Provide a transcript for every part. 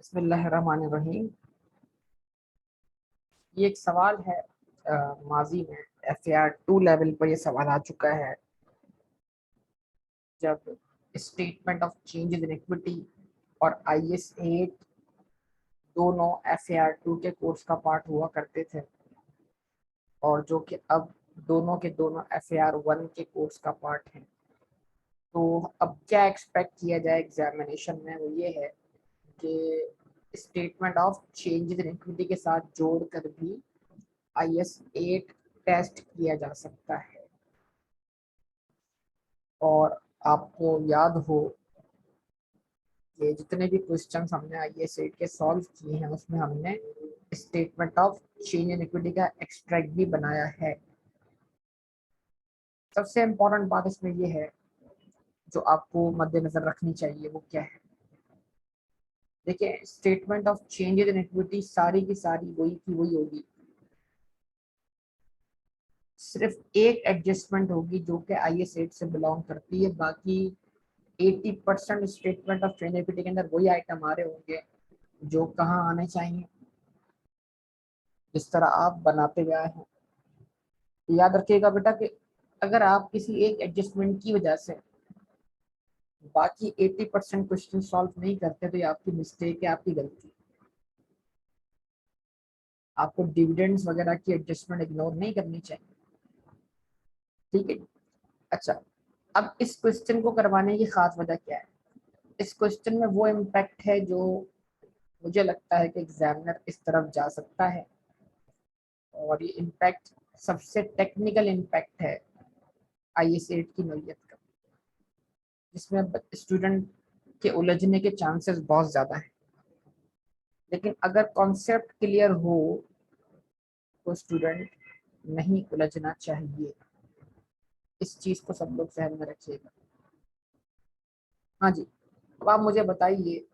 बिस्मिल्लाहिर्रहमानिर्रहीम। ये एक सवाल है। माजी में FAR 2 लेवल पर ये सवाल आ चुका है। जब statement of changes in equity और IS 8 दोनों FAR 2 के कोर्स का पार्ट हुआ करते थे, और जो कि अब दोनों के दोनों FAR 1 के कोर्स का पार्ट हैं। तो अब क्या एक्सपेक्ट किया जाए एग्जामिनेशन में, वो ये है कि statement of changes in equity के साथ जोड़कर भी IS 8 टेस्ट किया जा सकता है। और आपको याद हो कि जितने भी क्वेश्चंस हमने IS 8 के सॉल्व किए हैं, उसमें हमने statement of change in equity का एक्सट्रैक्ट भी बनाया है। सबसे इम्पोर्टेंट बात इसमें ये है जो आपको मद्देनजर रखनी चाहिए, वो क्या है। देखिए, statement of changes in equity सारी की सारी वही की वही होगी। सिर्फ एक एडजस्टमेंट होगी जो कि IS 8 से बिलोंग करती है। बाकी 80% स्टेटमेंट ऑफ चेंज इक्विटी के अंदर वही आइटम आ रहे होंगे जो कहाँ आने चाहिए, जिस तरह आप बनाते गए हैं। याद रखिएगा बेटा कि अगर आप किसी एक एडजस्टमेंट की वजह से बाकी 80% क्वेश्चन सॉल्व नहीं करते, तो ये आपकी मिस्टेक है, आपकी गलती। आपको डिविडेंड्स वगैरह की एडजस्टमेंट इग्नोर नहीं करनी चाहिए, ठीक है। अच्छा, अब इस क्वेश्चन को करवाने की खास वजह क्या है। इस क्वेश्चन में वो इम्पैक्ट है जो मुझे लगता है कि एग्जामिनर इस तरफ जा सकता है, और ये इम्पैक्ट सबसे टेक्निकल इम्पैक्ट है IS 8 की नौयत का, जिसमें स्टूडेंट के उलझने के चांसेस बहुत ज़्यादा हैं। लेकिन अगर कॉन्सेप्ट क्लियर हो तो स्टूडेंट नहीं उलझना चाहिए। इस चीज़ को सब लोग ध्यान में रखिएगा। हाँ जी, अब आप मुझे बताइए,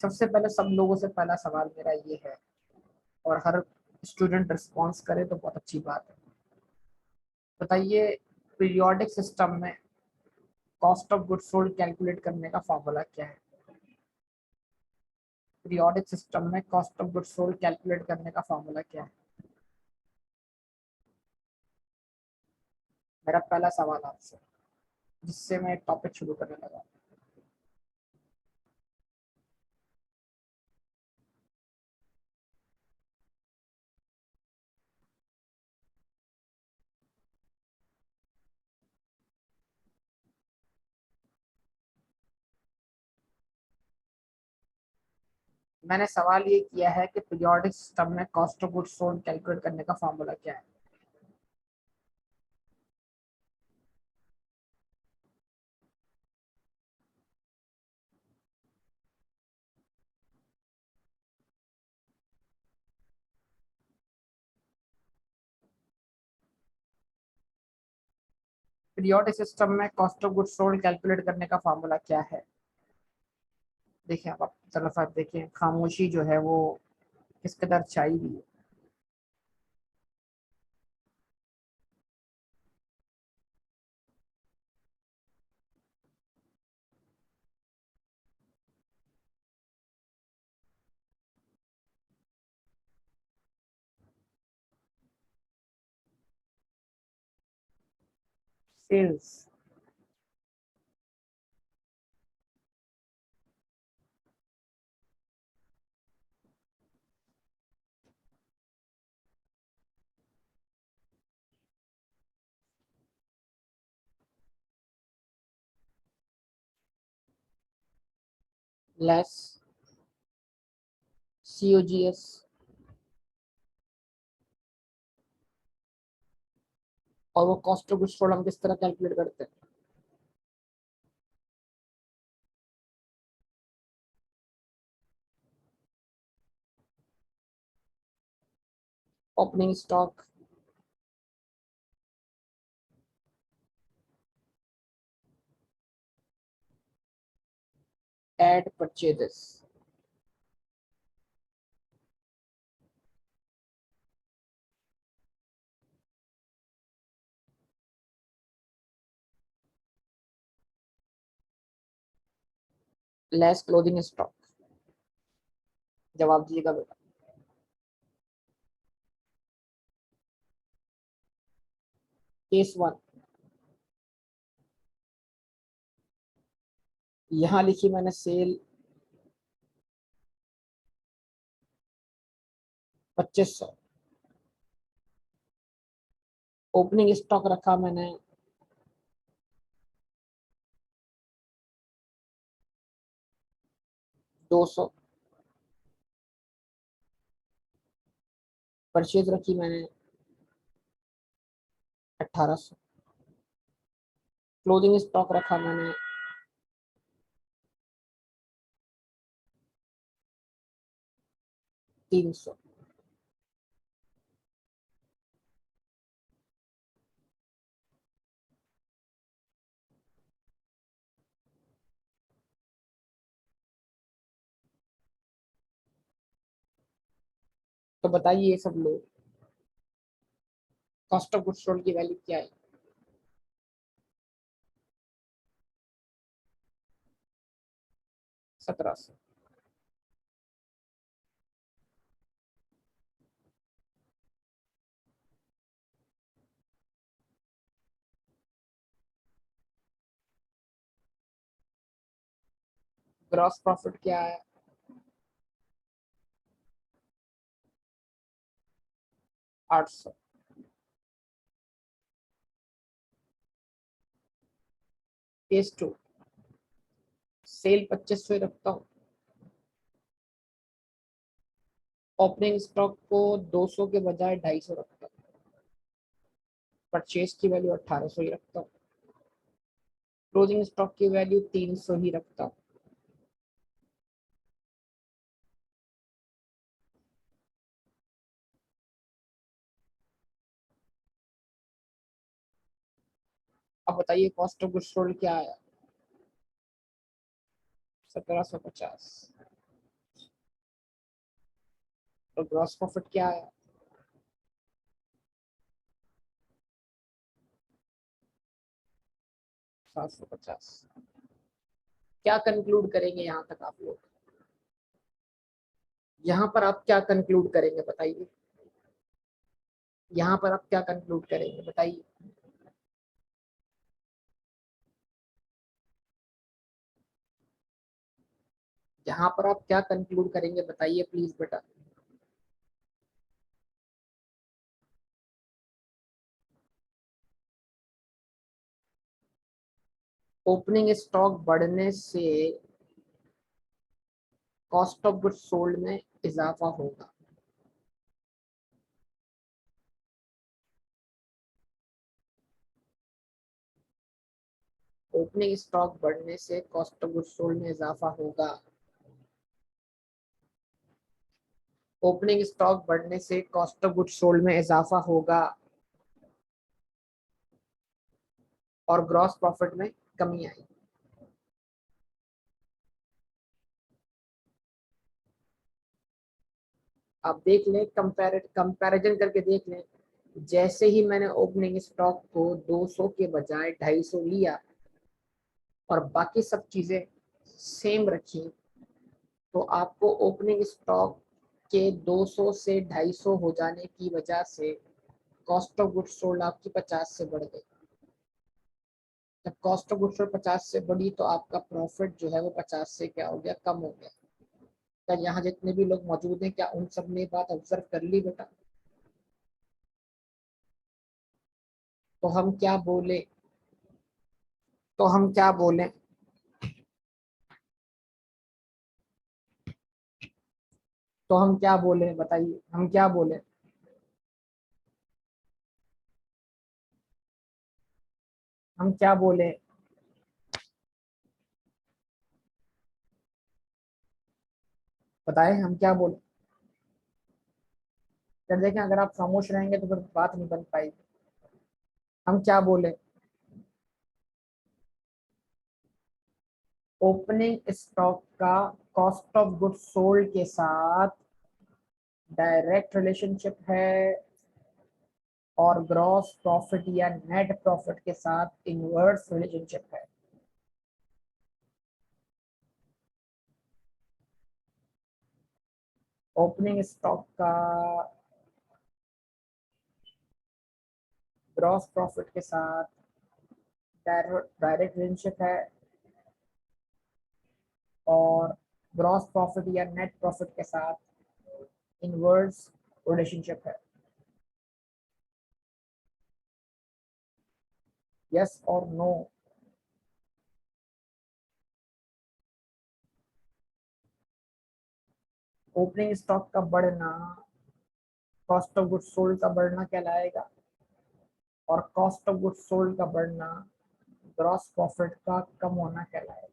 सबसे पहले सब लोगों से पहला सवाल मेरा ये है, और हर स्टूडेंट रिस्पॉन्स करे तो बहुत अच्छी बात है। बताइए, पीरियोडिक सिस्टम में cost of goods sold calculate करने का फॉर्मूला क्या है। पीरियोडिक सिस्टम में cost of goods sold calculate करने का फॉर्मूला क्या है। मेरा पहला सवाल आपसे, जिससे मैं एक टॉपिक शुरू करने लगा। मैंने सवाल ये किया है कि पीरियोडिक सिस्टम में cost of goods sold calculate करने का फॉर्मूला क्या है। पीरियोडिक सिस्टम में cost of goods sold calculate करने का फॉर्मूला क्या है। देखिए, आप तरफ आप देखिए, खामोशी जो है वो किस कदर छाई हुई है। सेल्स, लेस COGS, और वो कॉस्ट ऑफ गुड्स सोल्ड हम किस तरह कैलकुलेट करते हैं। Opening stock, add purchases, less closing stock. जवाब दीजिएगा बेटा। केस 1, यहां लिखी मैंने सेल 2500, ओपनिंग स्टॉक रखा मैंने 200, परचेज रखी मैंने 1800, क्लोजिंग स्टॉक रखा मैंने 300। तो बताइए ये सब लोग कॉस्ट ऑफ गुड्स सोल्ड की वैल्यू क्या है? 1700। ग्रॉस प्रॉफिट क्या है? 800। केस 2, सेल 2500 रखता हूँ, ओपनिंग स्टॉक को 200 के बजाय 250 रखता हूँ, परचेज की वैल्यू 1800 ही रखता हूँ, क्लोजिंग स्टॉक की वैल्यू 300 ही रखता हूँ। अब बताइए कॉस्ट ऑफ गुड्स सोल्ड क्या आया? 1750। तो ग्रॉस प्रॉफिट क्या आया? 750। क्या कंक्लूड करेंगे यहाँ तक आप लोग? यहाँ पर आप क्या कंक्लूड करेंगे बताइए? यहाँ पर आप क्या कंक्लूड करेंगे बताइए? यहाँ पर आप क्या कंक्लूड करेंगे बताइए प्लीज बेटा। ओपनिंग स्टॉक बढ़ने से कॉस्ट ऑफ गुड्स सोल्ड में इजाफा होगा। ओपनिंग स्टॉक बढ़ने से कॉस्ट ऑफ गुड्स सोल्ड में इजाफा होगा। ओपनिंग स्टॉक बढ़ने से कॉस्ट ऑफ गुड्स सोल्ड में इजाफा होगा और ग्रॉस प्रॉफिट में कमी आई। आप देख लें, कंपैरिजन करके देख लें। जैसे ही मैंने ओपनिंग स्टॉक को 200 के बजाय 250 लिया और बाकी सब चीजें सेम रखी, तो आपको ओपनिंग स्टॉक के 200 से 250 हो जाने की वजह से कॉस्ट ऑफ गुड्स सोल्ड आपकी 50 से बढ़ गई। जब कॉस्ट ऑफ गुड्स सोल्ड 50 से बढ़ी तो आपका प्रॉफिट जो है वो 50 से क्या हो गया, कम हो गया। क्या यहाँ जितने भी लोग मौजूद हैं क्या उन सब ने बात ऑब्जर्व कर ली बेटा? तो हम क्या बोले? तो हम क्या बोले? तो हम क्या बोले बताइए, हम क्या बोले? हम क्या बोले? बताएं हम क्या बोले? फिर देखें, अगर आप खामोश रहेंगे तो फिर बात नहीं बन पाएगी। हम क्या बोले? ओपनिंग स्टॉक का कॉस्ट ऑफ गुड्स सोल्ड के साथ डायरेक्ट रिलेशनशिप है और ग्रॉस प्रॉफिट या नेट प्रॉफिट के साथ इनवर्स रिलेशनशिप है। ओपनिंग स्टॉक का ग्रॉस प्रॉफिट के साथ डायरेक्ट रिलेशनशिप है और ग्रॉस प्रॉफिट या नेट प्रॉफिट के साथ इनवर्स रिलेशनशिप है। यस और नो? ओपनिंग स्टॉक का बढ़ना कॉस्ट ऑफ गुड्स सोल्ड का बढ़ना कहलाएगा और कॉस्ट ऑफ गुड्स सोल्ड का बढ़ना ग्रॉस प्रॉफिट का कम होना कहलाएगा।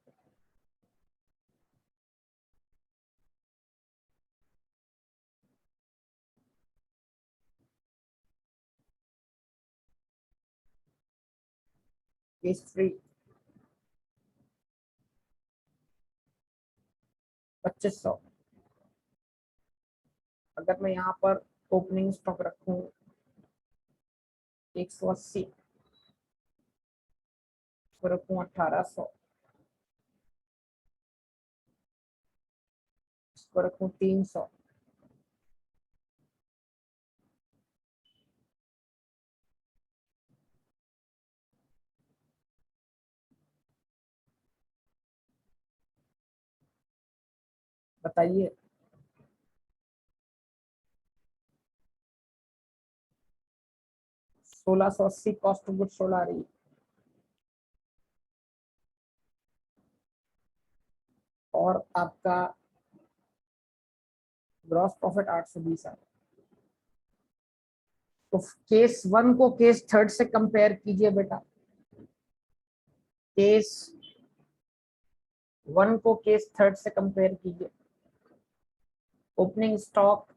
केस 3 2500। अगर मैं यहाँ पर ओपनिंग स्टॉक रखूं 180, इसको रखूं 1800, इसको रखूं 300, बताइए। 1680 कॉस्ट ऑफ गुड्स सोल्ड आ रही है और आपका ग्रॉस प्रॉफिट 820 आ रहा है। तो केस 1 को केस 3 से कंपेयर कीजिए बेटा। केस 1 को केस 3 से कंपेयर कीजिए। ओपनिंग स्टॉक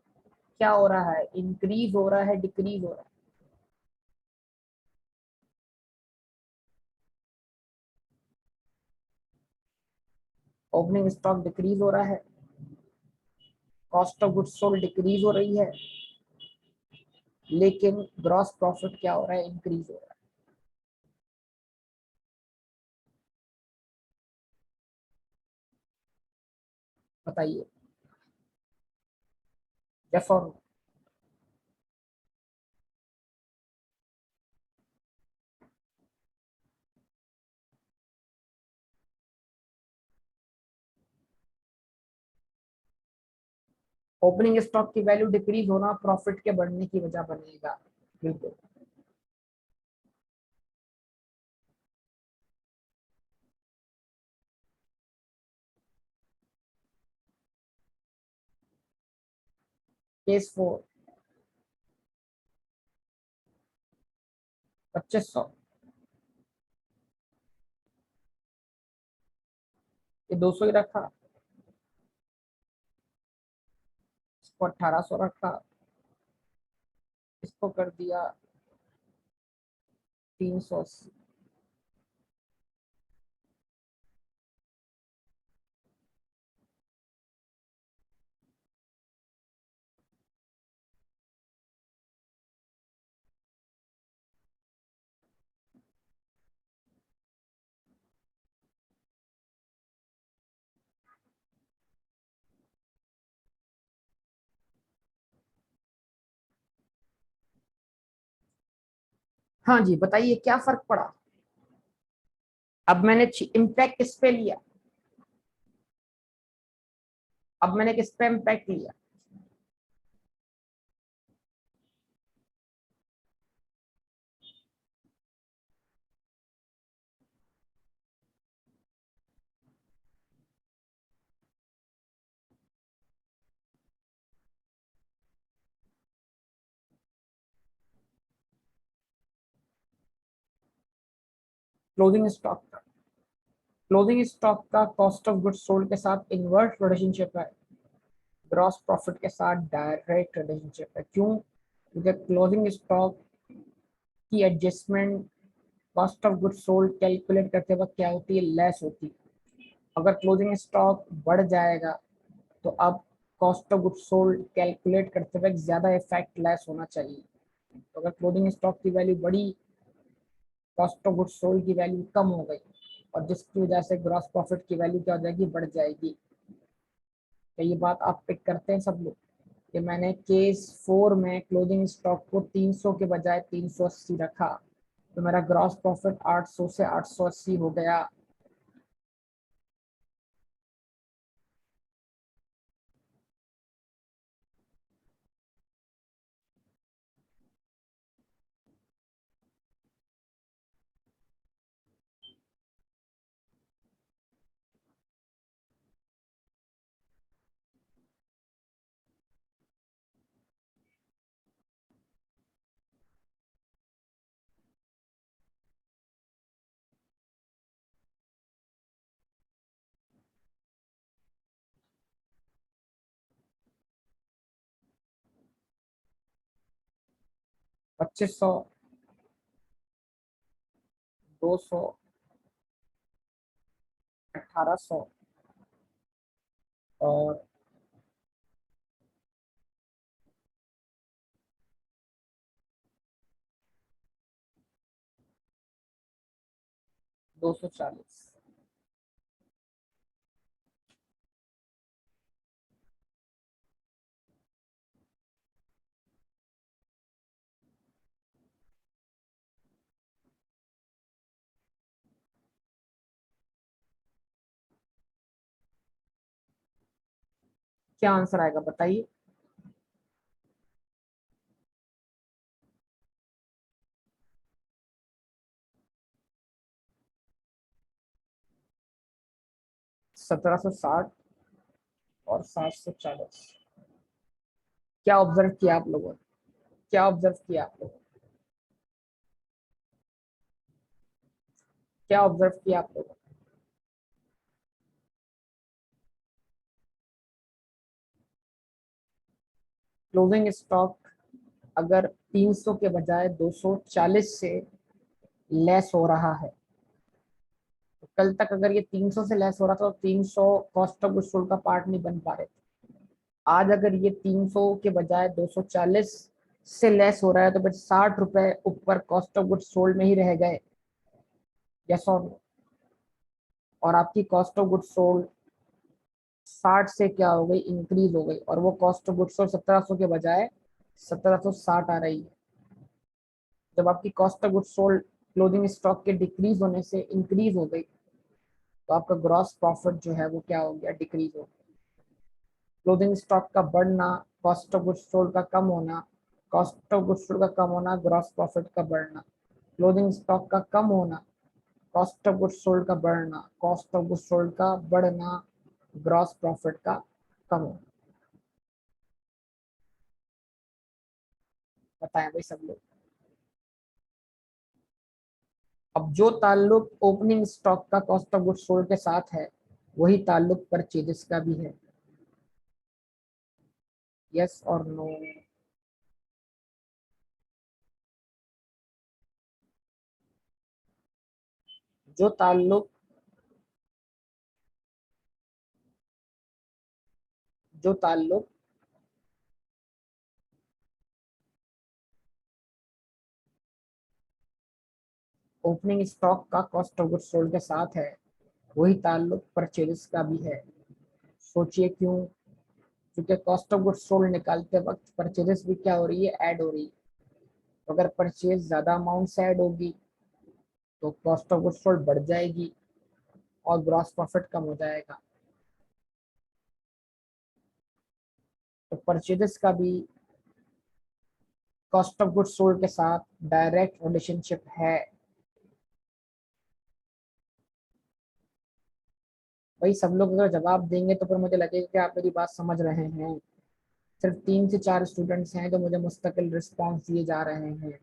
क्या हो रहा है, इंक्रीज हो रहा है, डिक्रीज हो रहा है? ओपनिंग स्टॉक डिक्रीज हो रहा है, cost of goods sold decrease हो रही है, लेकिन ग्रॉस प्रॉफिट क्या हो रहा है, इंक्रीज हो रहा है। बताइए यस और नो? ओपनिंग स्टॉक की वैल्यू डिक्रीज होना प्रॉफिट के बढ़ने की वजह बनेगा। बिल्कुल। केस 4 2500, ये 200 ही रखा, इसको 1800 रखा, इसको कर दिया 380। हाँ जी बताइए क्या फर्क पड़ा? अब मैंने इम्पैक्ट किस पे लिया? अब मैंने किस पे इम्पैक्ट लिया? क्लोजिंग स्टॉक का। क्लोजिंग स्टॉक का कॉस्ट ऑफ गुड्स सोल्ड के साथ इनवर्स रिलेशनशिप है, ग्रॉस प्रॉफिट के साथ डायरेक्ट रिलेशनशिप है। क्यों? क्योंकि क्लोजिंग स्टॉक की adjustment cost of goods sold calculate करते वक्त क्या होती है, लेस होती है। अगर क्लोजिंग स्टॉक बढ़ जाएगा तो अब cost of goods sold calculate करते वक्त ज्यादा इफेक्ट लेस होना चाहिए। तो अगर क्लोजिंग स्टॉक की वैल्यू बढ़ी, कॉस्ट ऑफ गुड्स सोल्ड की वैल्यू कम हो गई और जिसकी वजह से ग्रॉस प्रॉफिट की वैल्यू क्या हो जाएगी, बढ़ जाएगी। तो ये बात आप पिक करते हैं सब लोग? कि मैंने केस 4 में क्लोजिंग स्टॉक को 300 के बजाय 380 रखा, तो मेरा ग्रॉस प्रॉफिट 800 से 880 हो गया। पच्चीस सौ, 200, 1800 और 240। क्या आंसर आएगा बताइए? सत्रह सौ साठ और 740। क्या ऑब्जर्व किया आप लोगों ने? क्या ऑब्जर्व किया आप लोगों ने? क्या ऑब्जर्व किया आप लोगों ने? क्लोजिंग स्टॉक अगर 300 के बजाय 240 से लेस हो रहा है, तो कल तक अगर ये 300 से लेस हो रहा था तो 300 कॉस्ट ऑफ गुड्स सोल्ड का पार्ट नहीं बन पा रहे थे। आज अगर ये 300 के बजाय 240 से लेस हो रहा है तो बस 60 रुपए ऊपर कॉस्ट ऑफ गुड्स सोल्ड में ही रह गए। यस और नो? और आपकी कॉस्ट ऑफ गुड्स सोल्ड 60 से क्या हो गई, इंक्रीज हो गई, और वो कॉस्ट ऑफ गुड्स सोल्ड 1700 के बजाय 1760 आ रही है। जब आपकी cost of goods sold closing stock के डिक्रीज होने से इंक्रीज हो गई, तो आपका ग्रॉस प्रॉफिट जो है वो क्या हो गया, डिक्रीज हो गया। क्लोजिंग स्टॉक का बढ़ना, कॉस्ट ऑफ गुड्स सोल्ड का कम होना, कॉस्ट ऑफ गुड्स सोल्ड का कम होना, ग्रॉस प्रॉफिट का बढ़ना। क्लोजिंग स्टॉक का कम होना, कॉस्ट ऑफ गुड्स सोल्ड का बढ़ना, कॉस्ट ऑफ गुड्स सोल्ड का बढ़ना, ग्रॉस प्रॉफिट का कम होना। बताएं भाई सब लोग। अब जो ताल्लुक ओपनिंग स्टॉक का कॉस्ट ऑफ गुड्स सोल्ड के साथ है, वही ताल्लुक परचेजेस का भी है। यस और नो? जो ताल्लुक जो ताल्लुक ओपनिंग स्टॉक का कॉस्ट ऑफ गुड्स सोल्ड के साथ है, वही ताल्लुक परचेजेस का भी है। सोचिए क्यों? क्योंकि कॉस्ट ऑफ गुड्स सोल्ड निकालते वक्त परचेजेस भी क्या हो रही है, ऐड हो रही है। तो अगर परचेज ज्यादा अमाउंट से ऐड होगी तो कॉस्ट ऑफ गुड्स सोल्ड बढ़ जाएगी और ग्रॉस प्रॉफिट कम हो जाएगा। तो परचेजेस का भी कॉस्ट ऑफ गुड्स सोल्ड के साथ डायरेक्ट रिलेशनशिप है। भाई सब लोग अगर जवाब देंगे तो फिर मुझे लगेगा कि आप मेरी बात समझ रहे हैं। सिर्फ 3 से 4 स्टूडेंट्स हैं जो मुझे मुस्तकिल रिस्पॉन्स दिए जा रहे हैं।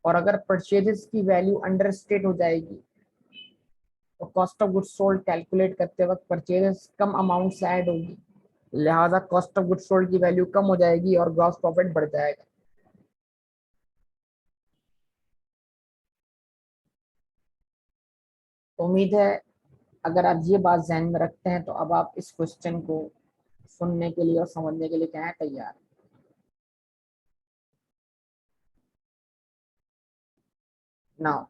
और अगर परचेजेस की वैल्यू अंडर स्टेट हो जाएगी तो cost of goods sold calculate करते वक्त परचेजेस कम अमाउंट से ऐड होगी, लिहाजा कॉस्ट ऑफ गुड्स सोल्ड की वैल्यू कम हो जाएगी और ग्रॉस प्रॉफिट बढ़ जाएगा। तो उम्मीद है अगर आप ये बात ध्यान में रखते हैं तो अब आप इस क्वेश्चन को सुनने के लिए और समझने के लिए क्या है, तैयार। नाउ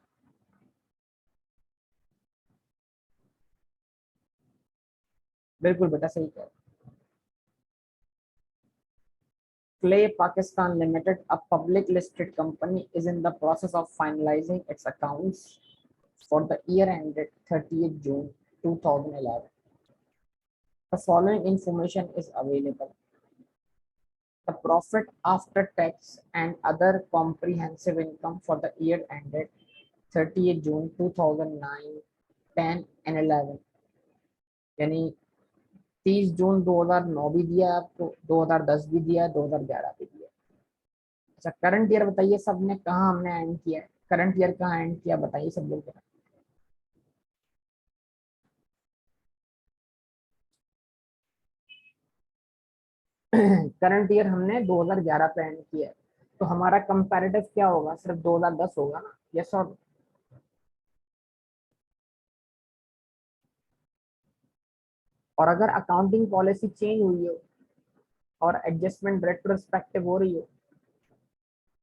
बिल्कुल बेटा सही कह। Clay Pakistan Limited, a public listed company, is in the process of finalizing its accounts for the year ended 30th June 2011. The following information is available. The profit after tax and other comprehensive income for the year ended 30th June 2009, 10 and 11, यानी 30 जून 2009 भी दिया आपको, 2010 भी दिया, 2011 भी दिया। अच्छा current year बताइए सबने कहाँ हमने एंड किया है, करंट ईयर कहाँ एंड किया बताइए सब लोग। करंट ईयर हमने 2011 पे एंड किया है, तो हमारा कंपैरेटिव क्या होगा, सिर्फ 2010 होगा ना, यस और। और अगर अकाउंटिंग पॉलिसी चेंज हुई हो और एडजस्टमेंट रेट्रोस्पेक्टिव हो रही हो,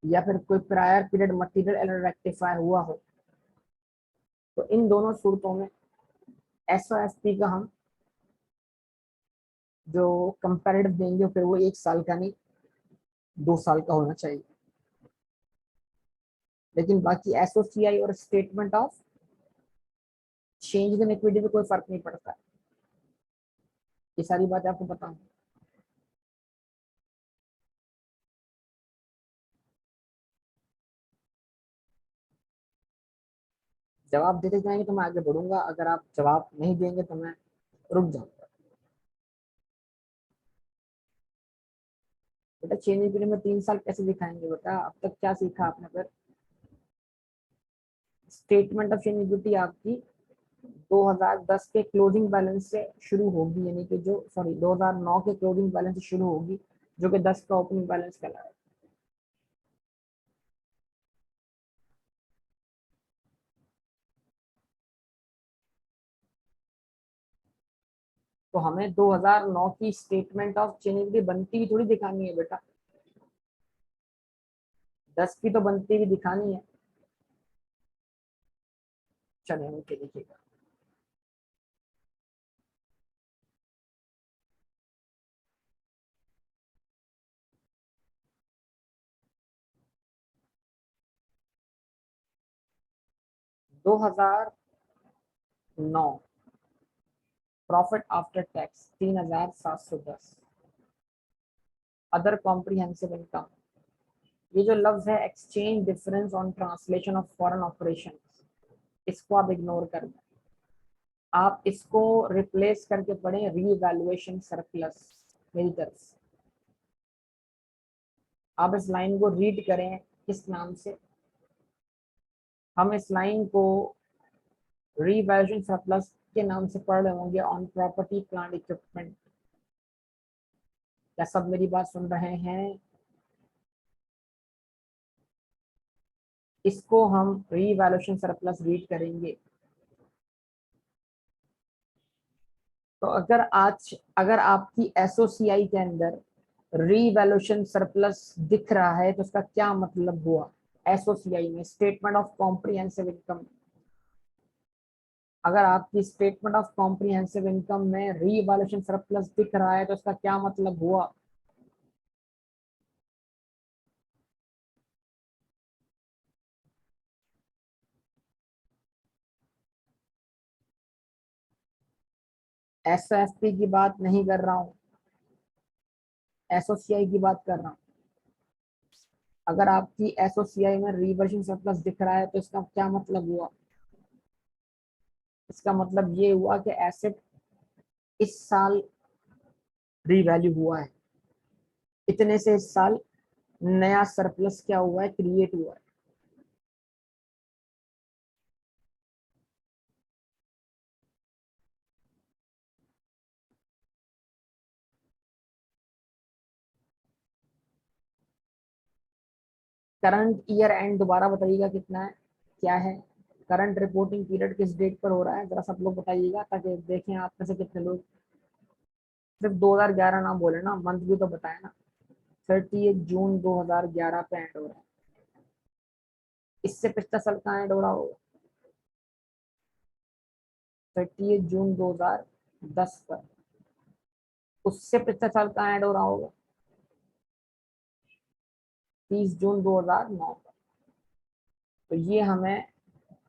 या फिर कोई prior period material error rectify हुआ हो, तो इन दोनों सूरतों में एसओएसपी का हम जो कंपैरेटिव देंगे फिर वो 1 साल का नहीं 2 साल का होना चाहिए। लेकिन बाकी एसओसीआई और statement of change in equity में कोई फर्क नहीं पड़ता। ये सारी बातें आपको पता है। जवाब देते जाएंगे तो मैं आगे बढ़ूंगा, अगर आप जवाब नहीं देंगे तो मैं रुक जाऊंगा। बेटा चेंज इन पीरियड में 3 साल कैसे दिखाएंगे बेटा, अब तक क्या सीखा आपने फिर। स्टेटमेंट ऑफ चेंज इक्विटी आपकी 2010 के क्लोजिंग बैलेंस से शुरू होगी, यानी कि जो सॉरी 2009 के क्लोजिंग बैलेंस से शुरू होगी, जो कि 10 का ओपनिंग बैलेंस कहलाएगा। तो हमें 2009 की स्टेटमेंट ऑफ चेंज इक्विटी बनती हुई थोड़ी दिखानी है बेटा, 10 की तो बनती हुई दिखानी है। चलिए नीचे देखिएगा। 2009 profit after tax 3710, other comprehensive income. ये जो लफ्ज है exchange difference on translation of foreign operation, इसको आप इग्नोर कर दें, आप इसको रिप्लेस करके पढ़ें रीवैल्यूएशन सरप्लस। मेरी तरफ से आप इस लाइन को रीड करें किस नाम से, हम इस लाइन को रीवैल्यूएशन सरप्लस के नाम से पढ़ रहे होंगे ऑन प्रॉपर्टी प्लांट इक्विपमेंट। क्या सब मेरी बात सुन रहे हैं। इसको हम रीवैल्यूएशन सरप्लस रीड करेंगे। तो अगर आपकी एसओसीआई के अंदर रीवैल्यूएशन सरप्लस दिख रहा है तो उसका क्या मतलब हुआ, एसओसीआई में स्टेटमेंट ऑफ कॉम्प्रिहेंसिव इनकम, अगर आपकी स्टेटमेंट ऑफ कॉम्प्रिहेंसिव इनकम में रीवैल्यूएशन सरप्लस दिख रहा है तो उसका क्या मतलब हुआ। एसओएफपी की बात नहीं कर रहा हूँ, एसओसीआई की बात कर रहा हूँ। अगर आपकी एसओसीआई में रीवैल्यूएशन सरप्लस दिख रहा है तो इसका क्या मतलब हुआ, इसका मतलब ये हुआ कि एसेट इस साल रीवैल्यू हुआ है, इतने से इस साल नया सरप्लस क्या हुआ है, क्रिएट हुआ है। करंट ईयर एंड दोबारा बताइएगा कितना है, क्या है। करंट रिपोर्टिंग पीरियड किस डेट पर हो रहा है, जरा सब लोग बताइएगा ताकि देखें आप में से कितने लोग सिर्फ 2011 ना बोले ना, मंथ भी तो बताए ना। 30 जून 2011 पे एंड हो रहा है। इससे पिछला साल कहाँ ऐड हो रहा होगा? 30 जून 2010 पर। उससे पिछला साल कहाँ ऐड हो रहा होगा? 30 जून 2009 पर। तो ये हमें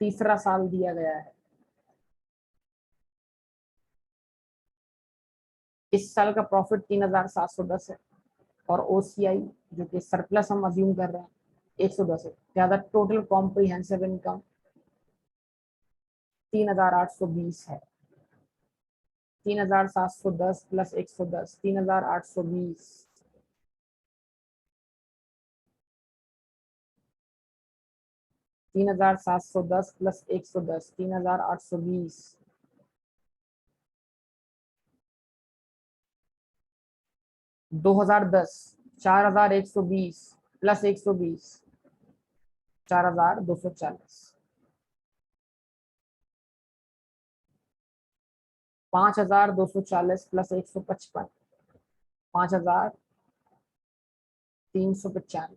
तीसरा साल दिया गया है। इस साल का प्रॉफिट 3710 है, और ओसीआई जो कि सरप्लस हम अज्यूम कर रहे हैं 110 है। ज्यादा टोटल कॉम्प्रिहेंसिव इनकम 3820 है। 3710 प्लस 110, 3820। 3710 प्लस 110, 3820। 2010, 4120 प्लस 120, 4240। 5240 प्लस 155, 5395।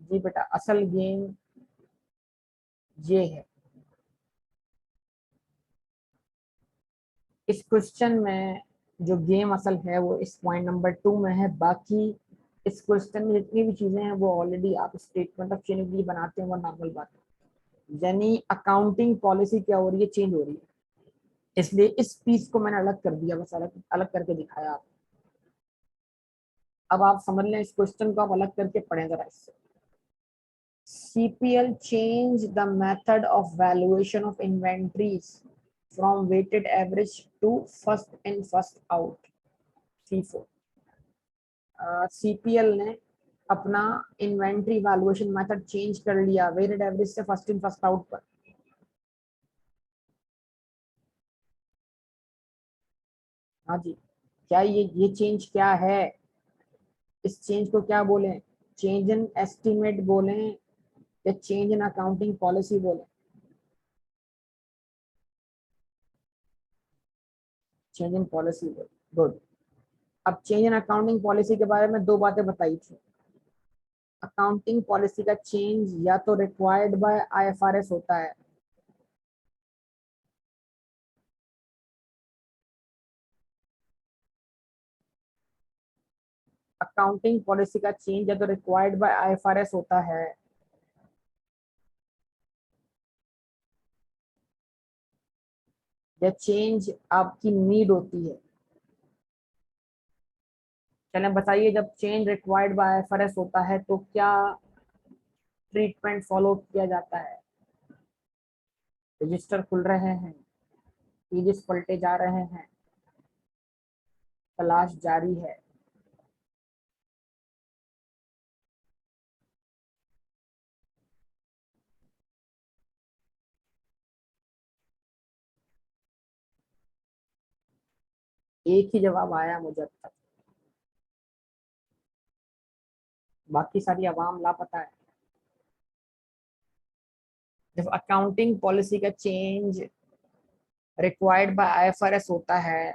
जी बेटा, असल गेम ये है। इस क्वेश्चन में जो गेम असल है वो इस पॉइंट नंबर 2 में है। बाकी इस क्वेश्चन में जितनी भी चीजें हैं वो ऑलरेडी आप स्टेटमेंट ऑफ चेंज के लिए बनाते हैं, वो नॉर्मल बात है। यानी अकाउंटिंग पॉलिसी क्या हो रही है? चेंज हो रही है। इसलिए इस पीस को मैंने अलग कर दिया, बस अलग अलग करके दिखाया आप। अब आप समझ लें, इस क्वेश्चन को आप अलग करके पढ़ें जरा इससे। CPL change the method of valuation of inventories from weighted average to first in first out, FIFO। CPL ने अपना इन्वेंट्री वैल्यूएशन मेथड चेंज कर लिया वेटेड एवरेज से फर्स्ट इन फर्स्ट आउट पर। हाँ जी, क्या ये चेंज क्या है? इस चेंज को क्या बोले? चेंज इन एस्टिमेट बोले या चेंज इन अकाउंटिंग पॉलिसी बोले? चेंज इन पॉलिसी बोले। गुड। अब चेंज इन अकाउंटिंग पॉलिसी के बारे में दो बातें बताई थी। अकाउंटिंग पॉलिसी का चेंज या तो रिक्वायर्ड बाय IFRS होता है, अकाउंटिंग पॉलिसी का चेंज या तो रिक्वायर्ड बाय IFRS होता है, या चेंज आपकी नीड होती है। चलें बताइए, जब चेंज रिक्वायर्ड बाय IFRS होता है तो क्या ट्रीटमेंट फॉलो किया जाता है? रजिस्टर खुल रहे हैं, पेजेस पलटे जा रहे हैं, तलाश जारी है। एक ही जवाब आया मुझे अब तक, बाकी सारी आवाम लापता है। जब अकाउंटिंग पॉलिसी का चेंज रिक्वायर्ड बाय IFRS होता है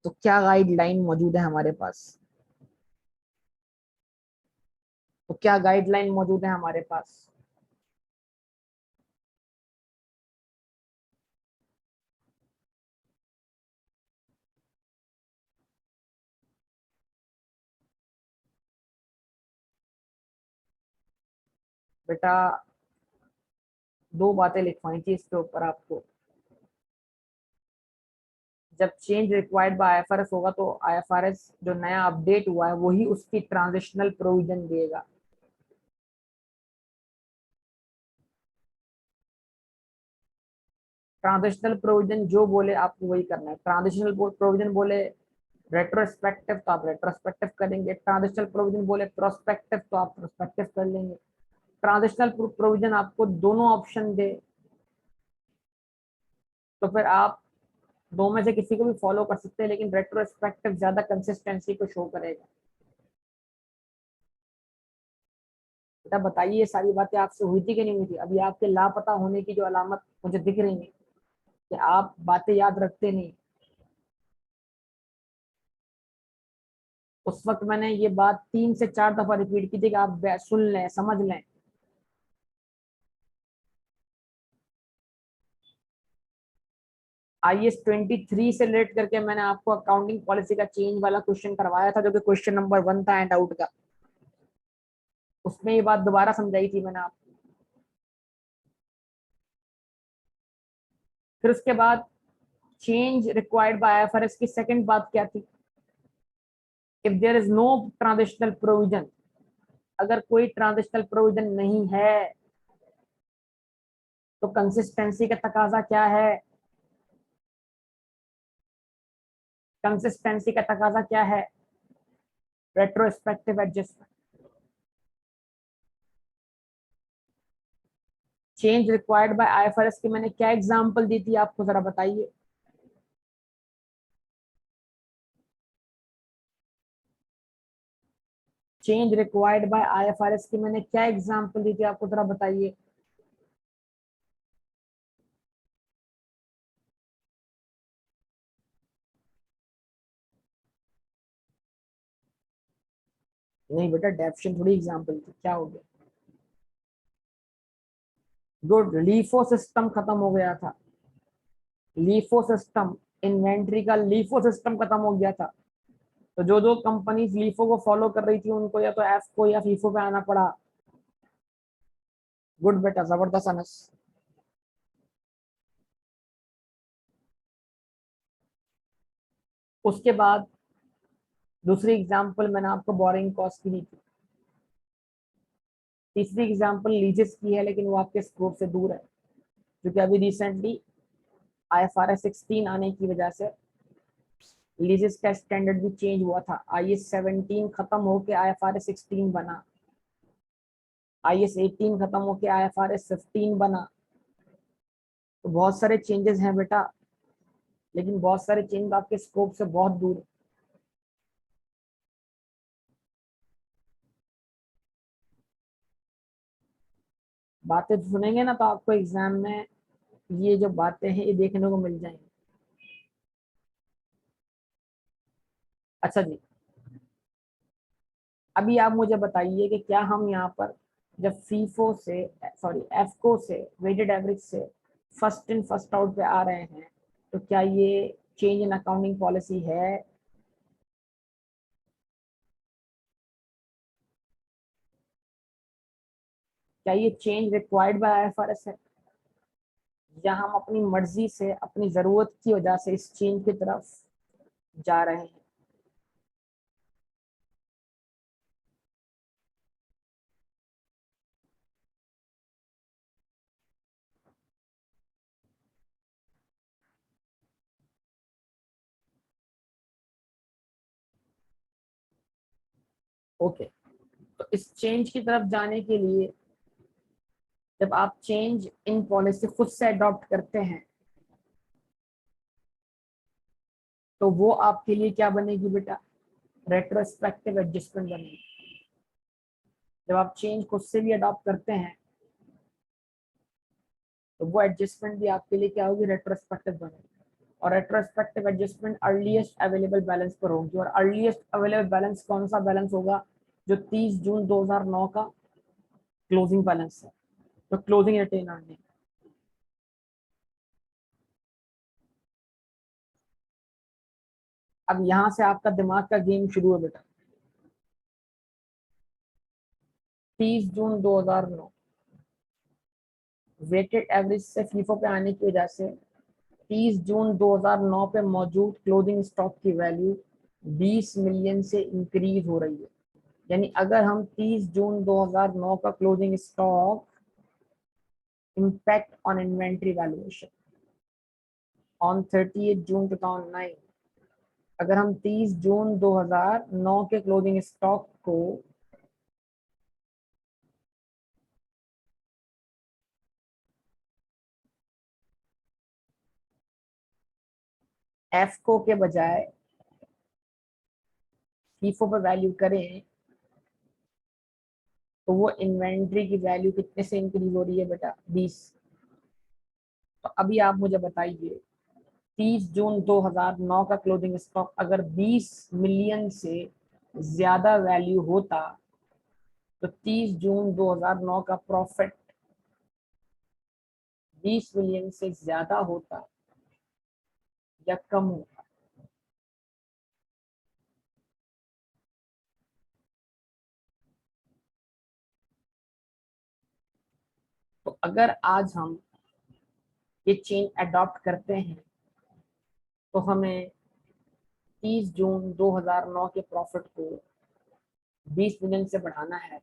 तो क्या गाइडलाइन मौजूद है हमारे पास? तो क्या गाइडलाइन मौजूद है हमारे पास? बेटा, दो बातें लिखवाई थी इसके ऊपर आपको। जब चेंज रिक्वायर्ड बाय IFRS होगा तो IFRS जो नया अपडेट हुआ है वही उसकी ट्रांजिशनल प्रोविजन देगा। ट्रांजिशनल प्रोविजन जो बोले आपको वही करना है। ट्रांजिशनल प्रोविजन बोले रेट्रोस्पेक्टिव तो आप रेट्रोस्पेक्टिव करेंगे, ट्रांजिशनल प्रोविजन बोले प्रोस्पेक्टिव तो आप प्रोस्पेक्टिव कर लेंगे। ट्रांजिशनल प्रोविजन आपको दोनों ऑप्शन दे तो फिर आप दो में से किसी को भी फॉलो कर सकते हैं, लेकिन रेट्रोस्पेक्टिव ज्यादा कंसिस्टेंसी को शो करेगा। बेटा बताइए, ये सारी बातें आपसे हुई थी कि नहीं हुई थी? अभी आपके लापता होने की जो अलामत मुझे दिख रही है, कि आप बातें याद रखते नहीं। उस वक्त मैंने ये बात 3 से 4 दफा रिपीट की थी कि आप सुन लें, समझ लें। IAS 23 से रिलेट करके मैंने आपको अकाउंटिंग पॉलिसी का चेंज वाला क्वेश्चन करवाया था, जो कि क्वेश्चन नंबर 1 था एंड आउट का। उसमें ये बात दोबारा समझाई थी मैंने आपको। फिर उसके बाद चेंज रिक्वायर्ड बाय IFRS की सेकंड बात क्या थी? If there is no transitional provision, अगर कोई ट्रांजिशनल प्रोविजन नहीं है तो कंसिस्टेंसी का तकाजा क्या है? कंसिस्टेंसी का तकाजा क्या है? Retrospective adjustment. Change required by IFRS की मैंने क्या एग्जांपल दी थी आपको, जरा बताइए। चेंज रिक्वायर्ड बाय IFRS की मैंने क्या एग्जांपल दी थी आपको, जरा बताइए। नहीं बेटा, डेफिशन थोड़ी एग्जांपल थी, क्या हो गया? गुड, लीफो सिस्टम खत्म हो गया था। लीफो सिस्टम, इन्वेंट्री का लीफो सिस्टम खत्म हो गया था। तो जो जो कंपनीज लीफो को फॉलो कर रही थी उनको या तो एफ को या फीफो पे आना पड़ा। गुड बेटा, जबरदस्त अनस। उसके बाद दूसरी एग्जांपल मैंने आपको बोरिंग कॉस्ट की दी थी। तीसरी एग्जांपल लीजेस की है, लेकिन वो आपके स्कोप से दूर है, क्योंकि अभी रिसेंटली IFRS 16 आने की वजह से लीजेस का स्टैंडर्ड भी चेंज हुआ था। IAS 17 खत्म होके IFRS 16 बना, IAS 18 खत्म होके IFRS 15 बना। तो बहुत सारे चेंजेस हैं बेटा, लेकिन बहुत सारे चेंज आपके स्कोप से बहुत दूर है। बातें सुनेंगे ना तो आपको एग्जाम में ये जो बातें हैं ये देखने को मिल जाएंगी। अच्छा जी, अभी आप मुझे बताइए कि क्या हम यहाँ पर जब फीफो से, सॉरी एफको से, वेटेड एवरेज से फर्स्ट इन फर्स्ट आउट पे आ रहे हैं, तो क्या ये चेंज इन अकाउंटिंग पॉलिसी है? क्या ये चेंज रिक्वायर्ड बाय IFRS है, या हम अपनी मर्जी से, अपनी जरूरत की वजह से इस चेंज की तरफ जा रहे हैं? ओके, तो इस चेंज की तरफ जाने के लिए जब आप चेंज इन पॉलिसी खुद से अडॉप्ट करते हैं तो वो आपके लिए क्या बनेगी बेटा? रेट्रोस्पेक्टिव एडजस्टमेंट बनेगी। जब आप चेंज खुद से भी अडॉप्ट करते हैं तो वो एडजस्टमेंट भी आपके लिए क्या होगी? रेट्रोस्पेक्टिव बनेगी। और retrospective adjustment earliest available balance पर होगी। और अर्लीस्ट अवेलेबल बैलेंस कौन सा बैलेंस होगा? जो 30 जून 2009 का क्लोजिंग बैलेंस है, तो क्लोजिंग रिटेन अर्निंग। अब यहाँ से आपका दिमाग का गेम शुरू है बेटा। 30 जून 2009 वेटेड एवरेज से फीफो पे आने की वजह से 30 जून 2009 पे मौजूद क्लोजिंग स्टॉक की वैल्यू 20 मिलियन से इंक्रीज हो रही है। यानी अगर हम 30 जून 2009 का closing stock impact on inventory valuation on 30 जून 2009, अगर हम 30 जून 2009 के क्लोजिंग स्टॉक को एफको के बजाय फीफो पे वैल्यू करें तो वो इन्वेंट्री की वैल्यू कितने से इंक्रीज हो रही है बेटा? 20। तो अभी आप मुझे बताइए 30 जून 2009 का क्लोजिंग स्टॉक अगर 20 मिलियन से ज्यादा वैल्यू होता तो 30 जून 2009 का प्रॉफिट 20 मिलियन से ज्यादा होता या कम होता? तो अगर आज हम ये चेंज अडॉप्ट करते हैं तो हमें 30 जून 2009 के प्रॉफिट को 20 मिलियन से बढ़ाना है,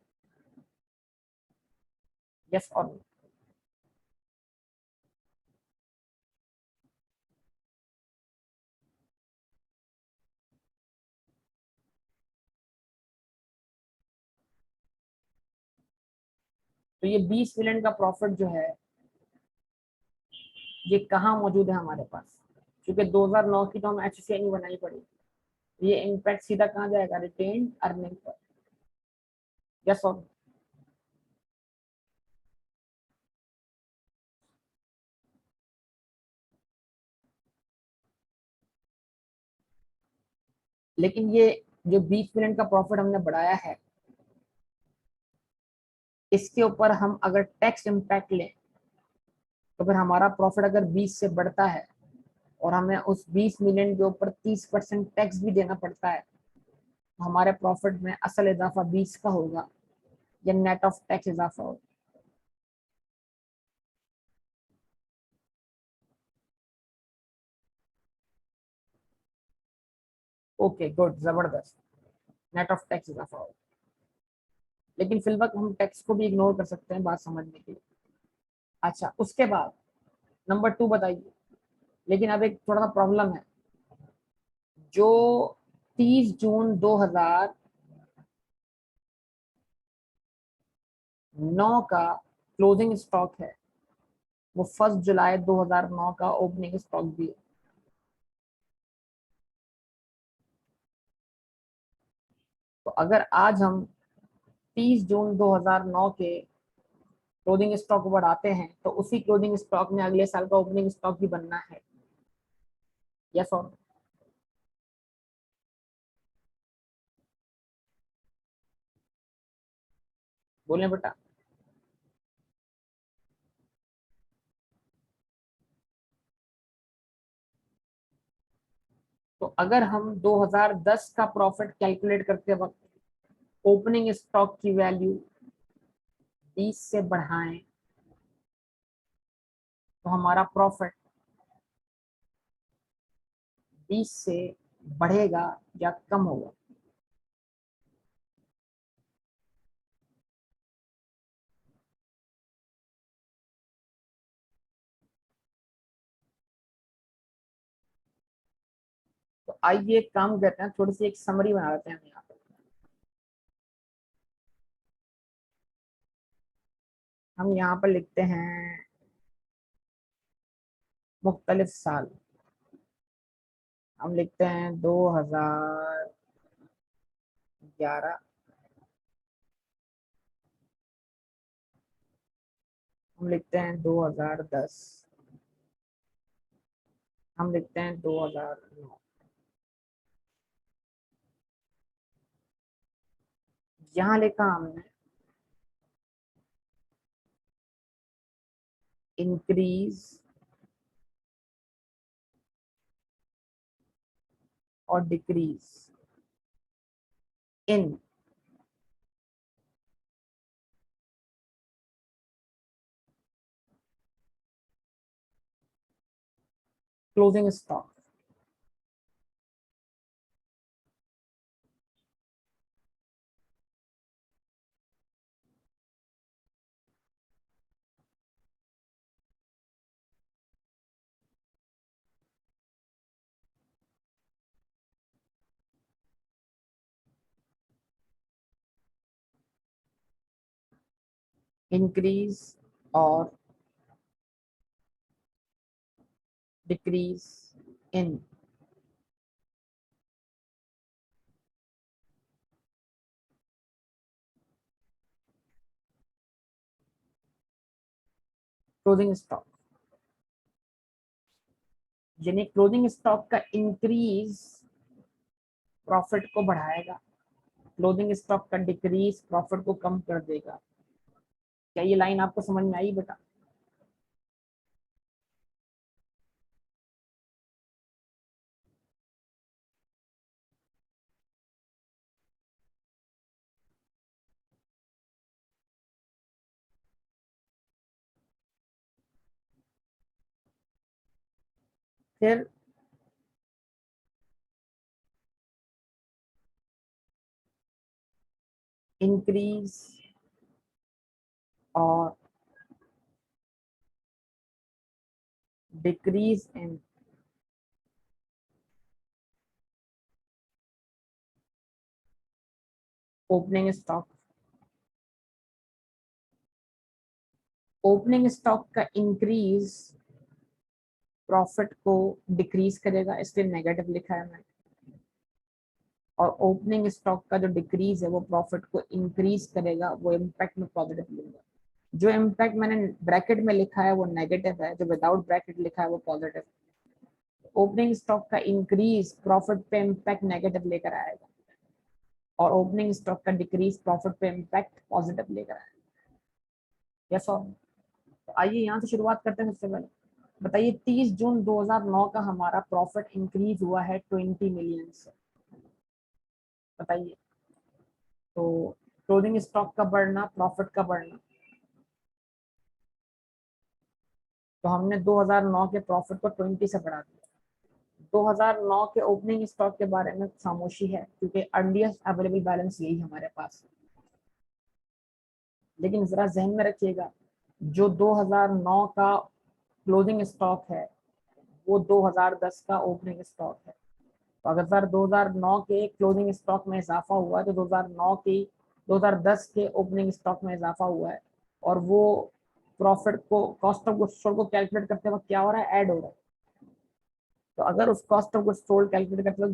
यस और नो? तो ये 20 मिलियन का प्रॉफिट जो है ये कहाँ मौजूद है हमारे पास? क्योंकि 2009 की तो हम एचसीआई नहीं बनाई पड़ी, ये इम्पैक्ट सीधा कहाँ जाएगा? रिटेन अर्निंग पर, यस और नो? लेकिन ये जो 20 मिलियन का प्रॉफिट हमने बढ़ाया है इसके ऊपर हम अगर टैक्स इम्पैक्ट लें तो फिर हमारा प्रॉफिट अगर 20 से बढ़ता है और हमें उस 20 मिलियन के ऊपर 30% टैक्स भी देना पड़ता है तो हमारे प्रॉफिट में असल इजाफा 20 का होगा या नेट ऑफ टैक्स इजाफा होगा? ओके गुड, जबरदस्त, नेट ऑफ टैक्स इजाफा होगा। लेकिन फिल वक्त हम टैक्स को भी इग्नोर कर सकते हैं बात समझने के लिए। अच्छा, उसके बाद नंबर 2 बताइए। लेकिन अब एक थोड़ा सा प्रॉब्लम है। जो 30 जून 2009 का क्लोजिंग स्टॉक है वो 1 जुलाई 2009 का ओपनिंग स्टॉक भी है। तो अगर आज हम 30 जून 2009 के क्लोजिंग स्टॉक बढ़ाते हैं तो उसी क्लोजिंग स्टॉक में अगले साल का ओपनिंग स्टॉक भी बनना है, यस और नो? बोलें बेटा। तो अगर हम 2010 का प्रॉफिट कैलकुलेट करते वक्त ओपनिंग स्टॉक की वैल्यू 20 से बढ़ाएं तो हमारा प्रॉफिट 20 से बढ़ेगा या कम होगा? तो आइए एक काम करते हैं, थोड़ी सी एक समरी बना लेते हैं हम यहाँ पे। हम यहाँ पर लिखते हैं मुख्तलिफ साल। हम लिखते हैं 2011, हम लिखते हैं 2010, हम लिखते हैं 2009। यहाँ लिखा हमने इंक्रीज और decrease in closing stock. Increase और डिक्रीज इन क्लोजिंग स्टॉक। यानी क्लोजिंग स्टॉक का इंक्रीज प्रॉफिट को बढ़ाएगा, क्लोजिंग स्टॉक का डिक्रीज प्रॉफिट को कम कर देगा। क्या ये लाइन आपको समझ में आई बेटा? फिर इंक्रीज और decrease in opening stock. Opening stock का इंक्रीज प्रॉफिट को डिक्रीज करेगा, इसलिए नेगेटिव लिखा है मैंने। और ओपनिंग स्टॉक का जो डिक्रीज है वो प्रॉफिट को इंक्रीज करेगा, वो इम्पैक्ट में पॉजिटिव लूंगा। जो इम्पैक्ट मैंने ब्रैकेट में लिखा है वो नेगेटिव है, जो विदाउट ब्रैकेट लिखा है वो पॉजिटिव। ओपनिंग स्टॉक का इंक्रीज प्रॉफिट पे इम्पैक्ट नेगेटिव लेकर आएगा, और ओपनिंग स्टॉक का डिक्रीज प्रॉफिट पे इम्पैक्ट पॉजिटिव लेकर आएगा। यस और तो आइए यहाँ से शुरुआत करते हैं। सबसे पहले बताइए 30 जून 2009 का हमारा प्रॉफिट इंक्रीज हुआ है 20 मिलियन से। बताइए, तो क्लोजिंग स्टॉक का बढ़ना, प्रॉफिट का बढ़ना, तो हमने 2009 के प्रॉफिट को 20 से बढ़ा दिया। 2009 के ओपनिंग स्टॉक के बारे में खामोशी है, क्योंकि अर्लीस्ट अवेलेबल बैलेंस यही हमारे पास है। लेकिन जरा जहन में रखिएगा, जो 2009 का क्लोजिंग स्टॉक है वो 2010 का ओपनिंग स्टॉक है। तो अगर 2009 के क्लोजिंग स्टॉक में इजाफा हुआ है तो 2010 के ओपनिंग स्टॉक में इजाफा हुआ है, और वो प्रॉफिट को, कॉस्ट ऑफ गुड्स सोल्ड को कैलकुलेट करते वक्त क्या हो रहा है, ऐड हो रहा है। तो अगर उस cost of goods sold calculate करते वक्त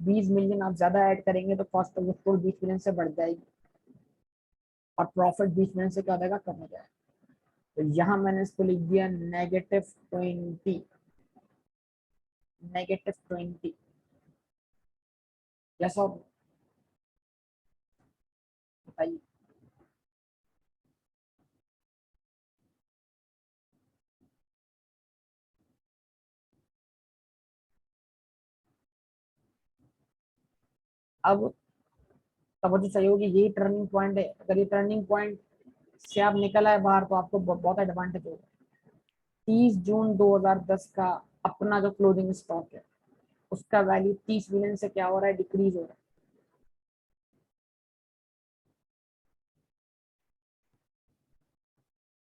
20 मिलियन आप ज्यादा ऐड करेंगे तो cost of goods sold 20 million से बढ़ जाएगी, और प्रॉफिट 20 मिलियन से क्या हो जाएगा, कम हो जाएगा। तो यहाँ मैंने इसको लिख दिया -20, -20। यस और बताइए। अब तवज्जो चाहिए होगी, यही टर्निंग पॉइंट है। अगर ये टर्निंग पॉइंट से आप निकल आए बाहर तो आपको बहुत एडवांटेज होगा। 30 जून 2010 का अपना जो क्लोजिंग स्टॉक है उसका वैल्यू 30 मिलियन से क्या हो रहा है, डिक्रीज हो रहा है।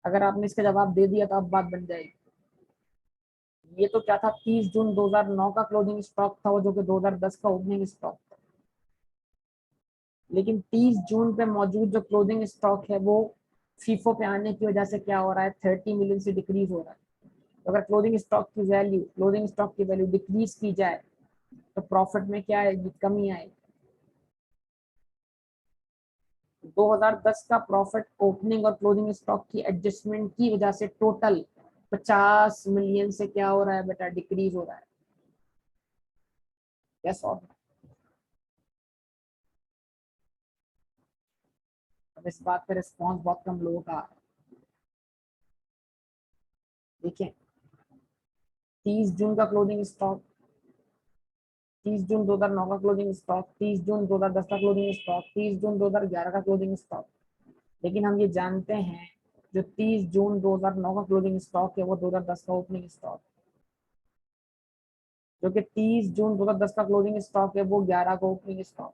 अगर आपने इसका जवाब दे दिया तो अब बात बन जाएगी। ये तो क्या था, 30 जून 2009 का क्लोजिंग स्टॉक था, वो जो कि 2010 का ओपनिंग स्टॉक था। लेकिन 30 जून पे मौजूद जो क्लोजिंग स्टॉक है वो फीफो पे आने की वजह से क्या हो रहा है, 30 मिलियन से डिक्रीज हो रहा है। तो अगर क्लोजिंग स्टॉक की वैल्यू डिक्रीज की जाए तो प्रॉफिट में क्या आएगी, कमी आएगी। 2010 का प्रॉफिट ओपनिंग और क्लोजिंग स्टॉक की एडजस्टमेंट की वजह से टोटल 50 मिलियन से क्या हो रहा है बेटा, डिक्रीज हो रहा है। यस और अब इस बात पर रिस्पॉन्स बहुत कम लोगों का आ रहा है। देखिए 30 जून का क्लोजिंग स्टॉक, 30 जून 2009 का क्लोजिंग स्टॉक, 30 जून 2010 का क्लोजिंग स्टॉक, 30 जून 2011 का क्लोजिंग स्टॉक। लेकिन हम ये जानते हैं जो 30 जून 2009 का क्लोजिंग स्टॉक है वो 2010 का ओपनिंग स्टॉक, जो कि 30 जून 2010 का क्लोजिंग स्टॉक है वो 11 का ओपनिंग स्टॉक।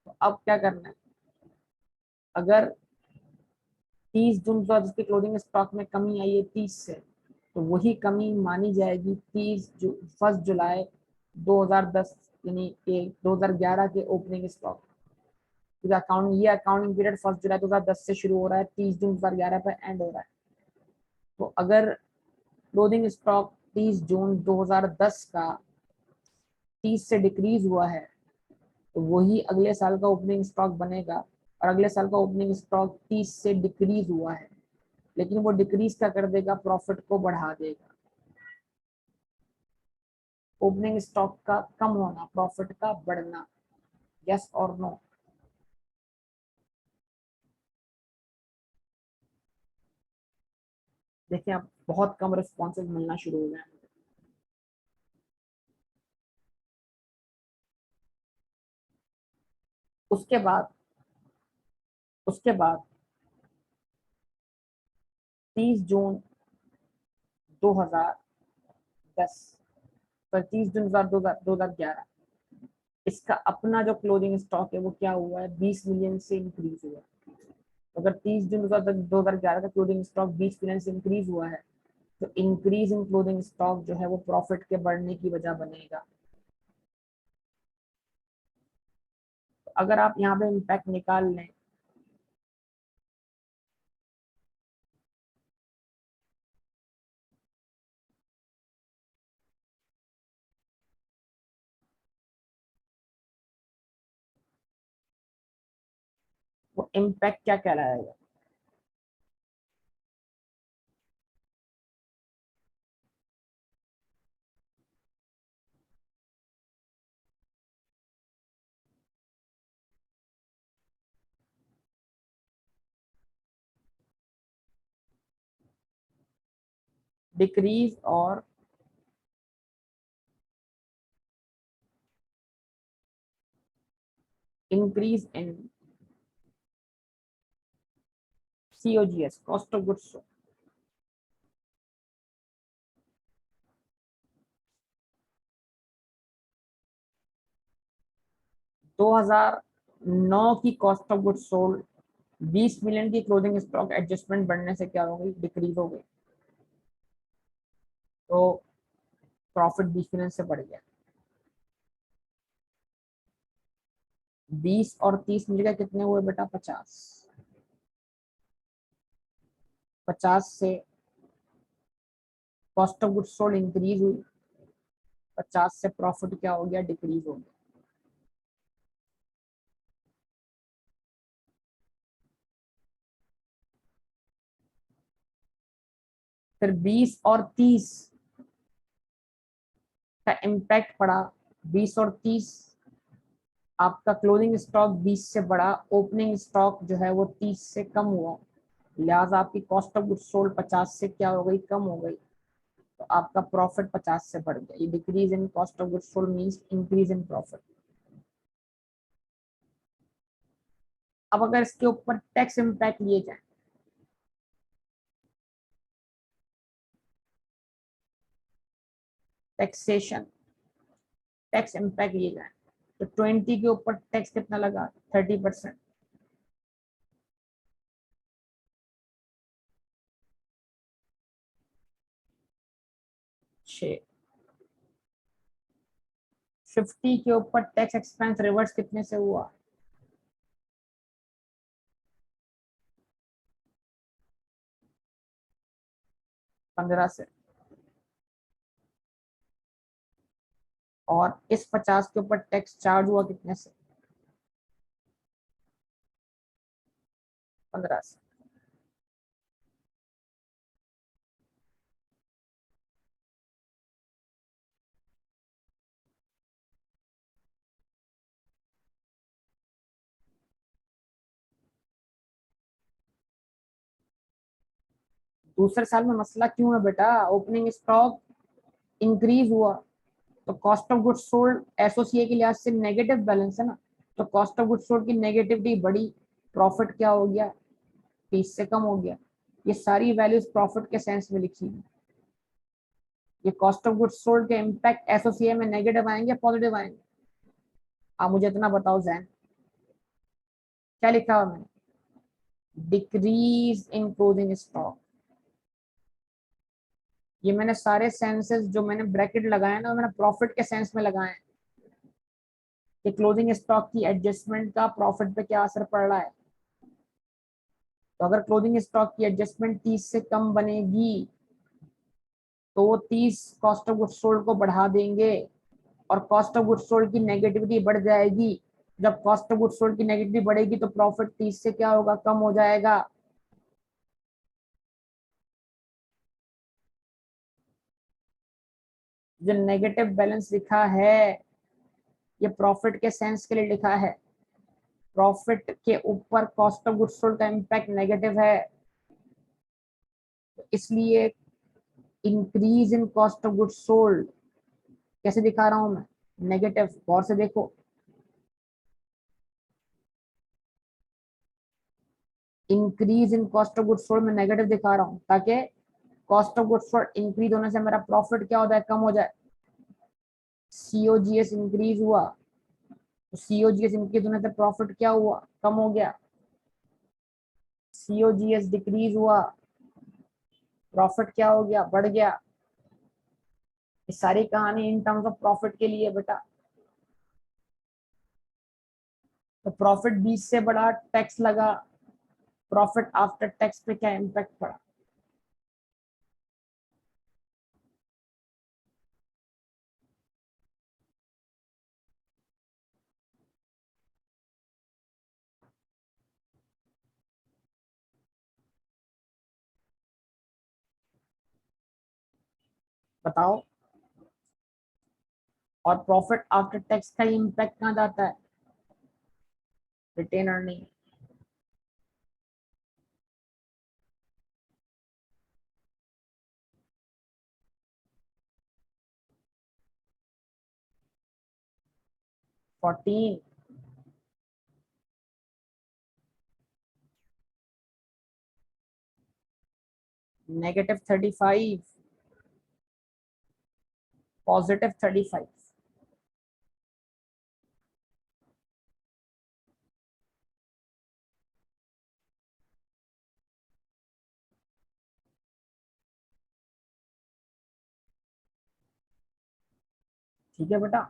तो अब क्या करना है, अगर 30 जून 2010 के क्लोजिंग स्टॉक में कमी आई है 30 से, तो वही कमी मानी जाएगी 1 जुलाई 2010 यानी कि 2011 के ओपनिंग स्टॉक। ये अकाउंटिंग पीरियड 1 जुलाई 2010 से शुरू हो रहा है, 30 जून 2011 पर एंड हो रहा है। तो अगर क्लोजिंग स्टॉक 30 जून 2010 का 30 से डिक्रीज हुआ है तो वही अगले साल का ओपनिंग स्टॉक बनेगा, और अगले साल का ओपनिंग स्टॉक 30 से डिक्रीज हुआ है, लेकिन वो डिक्रीज क्या कर देगा, प्रॉफिट को बढ़ा देगा। ओपनिंग स्टॉक का कम होना, प्रॉफिट का बढ़ना, यस और नो? देखिए अब बहुत कम रिस्पॉन्सेज मिलना शुरू हो गए हैं। उसके बाद उसके बाद 30 जून 2010 पर 30 जून 2011 इसका अपना जो क्लोजिंग स्टॉक है वो क्या हुआ है, 20 मिलियन से इंक्रीज हुआ है। तो अगर 30 जून 2011 का क्लोजिंग स्टॉक 20 मिलियन से इंक्रीज हुआ है, तो इंक्रीज इन क्लोजिंग स्टॉक जो है वो प्रॉफिट के बढ़ने की वजह बनेगा। तो अगर आप यहाँ पे इम्पैक्ट निकाल लें, वो इम्पैक्ट क्या कहलाएगा? डिक्रीज और increase in COGS, cost of goods. 2009 की cost of goods sold 20 million की क्लोजिंग स्टॉक एडजस्टमेंट बढ़ने से क्या हो गई, डिक्रीज हो गई। तो प्रॉफिट 20 मिलियन से बढ़ गया। 20 और 30 मिलकर कितने हुए बेटा, 50। 50 से cost of goods sold increase हुई, 50 से प्रॉफिट क्या हो गया, डिक्रीज हो गया। फिर 20 और 30 का इम्पैक्ट पड़ा। 20 और 30 आपका क्लोजिंग स्टॉक 20 से बढ़ा, ओपनिंग स्टॉक जो है वो 30 से कम हुआ, लिहाजा आपकी कॉस्ट ऑफ गुड्स सोल्ड 50 से क्या हो गई, कम हो गई। तो आपका प्रॉफिट 50 से बढ़ गया। ये decrease in cost of goods sold means increase in profit. अब अगर इसके ऊपर टैक्स इम्पैक्ट लिए जाए, टैक्सेशन, टैक्स इम्पैक्ट लिए जाए, तो 20 के ऊपर टैक्स कितना लगा, 30%। 6। 50 के ऊपर टैक्स एक्सपेंस रिवर्स कितने से हुआ, 15 से। और इस 50 के ऊपर टैक्स चार्ज हुआ कितने से, 15 से। दूसरे साल में मसला क्यों है बेटा, ओपनिंग स्टॉक इंक्रीज हुआ, तो कॉस्ट ऑफ गुड्स सोल्ड एसोसिए के लिहाज से नेगेटिव बैलेंस है ना, तो कॉस्ट ऑफ गुड्स सोल्ड की नेगेटिविटी बढ़ी, प्रॉफिट क्या हो गया, 30 से कम हो गया। ये सारी वैल्यूज प्रॉफिट के सेंस में लिखी है। ये कॉस्ट ऑफ गुड्स सोल्ड के इम्पैक्ट एसोसिए में नेगेटिव आएंगे, पॉजिटिव आएंगे? आप मुझे इतना बताओ जैन, क्या लिखा हुआ मैंने, डिक्रीज इन क्लोजिंग स्टॉक। ये मैंने सारे सेंसेस जो मैंने ब्रैकेट लगाए ना, मैंने प्रॉफिट के सेंस में लगाए हैं कि क्लोजिंग स्टॉक की एडजस्टमेंट का प्रॉफिट पे क्या असर पड़ रहा है। तो अगर क्लोजिंग स्टॉक की एडजस्टमेंट 30 से कम बनेगी, तो वो 30 कॉस्ट ऑफ गुड्स सोल्ड को बढ़ा देंगे, और कॉस्ट ऑफ गुड्स सोल्ड की नेगेटिविटी बढ़ जाएगी। जब कॉस्ट ऑफ गुड्स सोल्ड की नेगेटिविटी बढ़ेगी तो प्रॉफिट 30 से क्या होगा, कम हो जाएगा। जो नेगेटिव बैलेंस लिखा है ये प्रॉफिट के सेंस के लिए लिखा है। प्रॉफिट के ऊपर कॉस्ट ऑफ गुड्स सोल्ड का इम्पैक्ट नेगेटिव है, तो इसलिए increase in cost of goods sold कैसे दिखा रहा हूं मैं, नेगेटिव। गौर से देखो, increase in cost of goods sold में नेगेटिव दिखा रहा हूं ताकि cost of goods sold increase होने से मेरा प्रॉफिट क्या हो जाए, कम हो जाए। सीओजीएस इंक्रीज हुआ तो सीओजीएस इंक्रीज होने से प्रॉफिट क्या हुआ, कम हो गया। सीओजीएस डिक्रीज हुआ, प्रॉफिट क्या हो गया, बढ़ गया। ये सारी कहानी इन टर्म्स ऑफ प्रॉफिट के लिए बेटा। तो प्रॉफिट 20 से बढ़ा, टैक्स लगा, प्रॉफिट आफ्टर टैक्स पे क्या इम्पैक्ट पड़ा। बताओ। और प्रॉफिट आफ्टर टैक्स का इम्पैक्ट कहाँ जाता है, retain earning. Fourteen, negative 35, positive 35। ठीक है बेटा।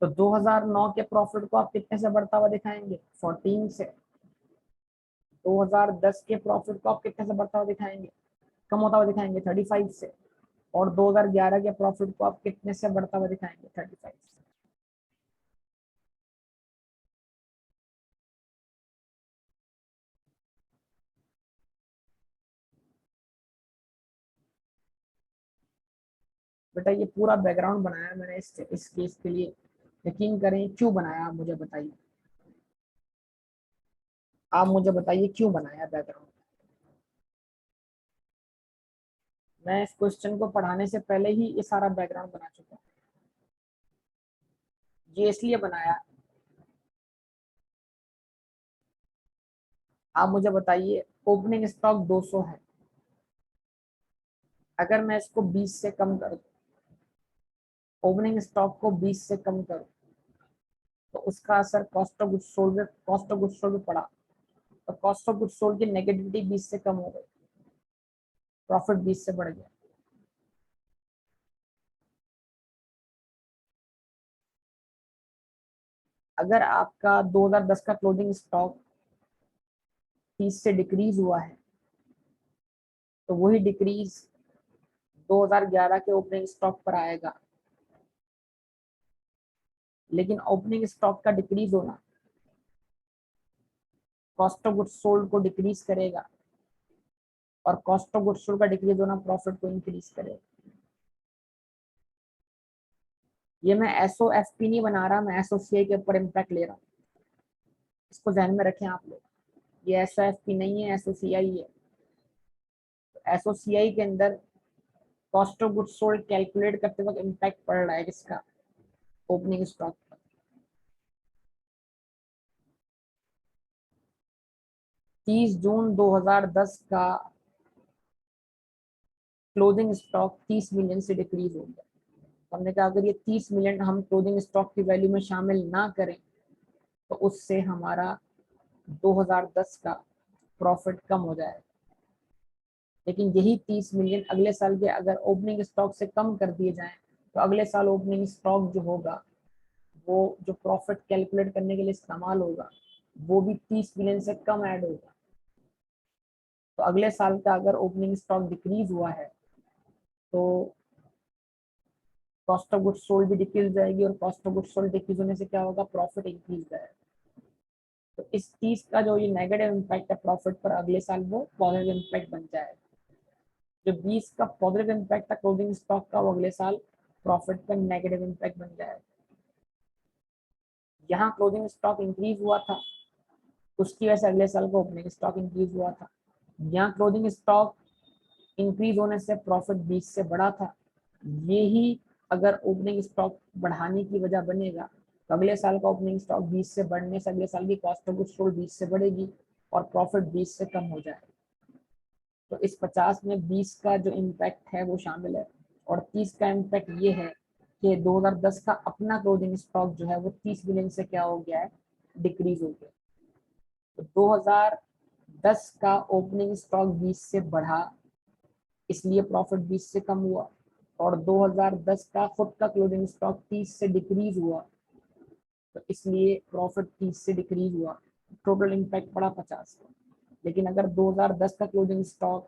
तो 2009 के प्रॉफिट को आप कितने से बढ़ता हुआ दिखाएंगे, 14 से। 2010 के प्रॉफिट को आप कितने से बढ़ता हुआ दिखाएंगे, कम होता हुआ दिखाएंगे, 35 से। और 2011 के प्रॉफिट को आप कितने से बढ़ता हुआ दिखाएंगे, 35 से। बेटा ये पूरा बैकग्राउंड बनाया मैंने इस केस के लिए। यकीन करें, क्यों बनाया आप मुझे बताइए। आप मुझे बताइए क्यों बनाया बैकग्राउंड। मैं इस क्वेश्चन को पढ़ाने से पहले ही ये सारा बैकग्राउंड बना चुका हूँ। ये इसलिए बनाया। आप मुझे बताइए, ओपनिंग स्टॉक 200 है, अगर मैं इसको 20 से कम करूँ, ओपनिंग स्टॉक को 20 से कम करूँ, तो उसका असर कॉस्ट ऑफ गुड्स सोल्ड पे, कॉस्ट ऑफ गुड्स सोल्ड पे पड़ा। तो कॉस्ट ऑफ गुड्स सोल्ड की नेगेटिविटी 20 से कम हो गई, प्रॉफिट 20 से बढ़ गया। अगर आपका 2010 का क्लोजिंग स्टॉक 30 से डिक्रीज हुआ है, तो वही डिक्रीज 2011 के ओपनिंग स्टॉक पर आएगा। लेकिन ओपनिंग स्टॉक का डिक्रीज होना कॉस्ट ऑफ गुड्स सोल्ड को डिक्रीज करेगा, और कॉस्ट ऑफ गुड्स सोल्ड का डिक्रीज होना प्रॉफिट को इंक्रीज करेगा। ये मैं एसओएफपी नहीं बना रहा, मैं एसओसीआई के ऊपर इम्पैक्ट ले रहा हूँ। इसको ध्यान में रखें आप लोग। ये एसओएफपी नहीं है, एसओसीआई है। एसओसीआई के अंदर cost of goods sold calculate करते वक्त इम्पैक्ट पड़ रहा है किसका, ओपनिंग स्टॉक पर। 30 जून 2010 का क्लोजिंग स्टॉक 30 मिलियन से डिक्रीज हो गया। हमने कहा अगर ये 30 मिलियन हम क्लोजिंग स्टॉक की वैल्यू में शामिल ना करें, तो उससे हमारा 2010 का प्रॉफिट कम हो जाएगा। लेकिन यही 30 मिलियन अगले साल के अगर ओपनिंग स्टॉक से कम कर दिए जाएं, तो अगले साल ओपनिंग स्टॉक जो होगा, वो जो प्रॉफिट कैलकुलेट करने के लिए इस्तेमाल होगा, वो भी 30 मिलियन से कम ऐड होगा। तो अगले साल का अगर ओपनिंग स्टॉक डिक्रीज हुआ है, तो कॉस्ट ऑफ गुड्स सोल्ड भी डिक्रीज जाएगी, और cost of goods sold decrease होने से क्या होगा, प्रॉफिट इंक्रीज जाएगा। तो इस 30 का जो ये नेगेटिव इम्पैक्ट है प्रॉफिट पर अगले साल वो पॉजिटिव इम्पैक्ट बन जाएगा। जो 20 का पॉजिटिव इम्पैक्ट था क्लोजिंग स्टॉक का, वो अगले साल प्रॉफिट पर नेगेटिव इम्पैक्ट बन जाएगा। यहाँ क्लोजिंग स्टॉक इंक्रीज हुआ था, उसकी वजह से अगले साल का ओपनिंग स्टॉक इंक्रीज हुआ था। यहाँ क्लोजिंग स्टॉक इंक्रीज होने से प्रॉफिट 20 से बढ़ा था। यही अगर ओपनिंग स्टॉक बढ़ाने की वजह बनेगा तो अगले साल का ओपनिंग स्टॉक 20 से बढ़ने से अगले साल की कॉस्ट ऑफ गुड्स सोल्ड 20 से बढ़ेगी और प्रॉफिट 20 से कम हो जाएगा। तो इस 50 में 20 का जो इम्पैक्ट है वो शामिल है, और 30 का इम्पैक्ट ये है कि 2010 का अपना क्लोजिंग स्टॉक जो है वो 30 बिलियन से क्या हो गया है, डिक्रीज हो गया। तो 2010 का ओपनिंग स्टॉक 20 से बढ़ा, इसलिए प्रॉफिट 20 से कम हुआ, और 2010 का खुद का क्लोजिंग स्टॉक 30 से डिक्रीज हुआ, तो इसलिए प्रॉफिट 30 से डिक्रीज हुआ, टोटल इम्पैक्ट पड़ा 50 का। लेकिन अगर 2010 का क्लोजिंग स्टॉक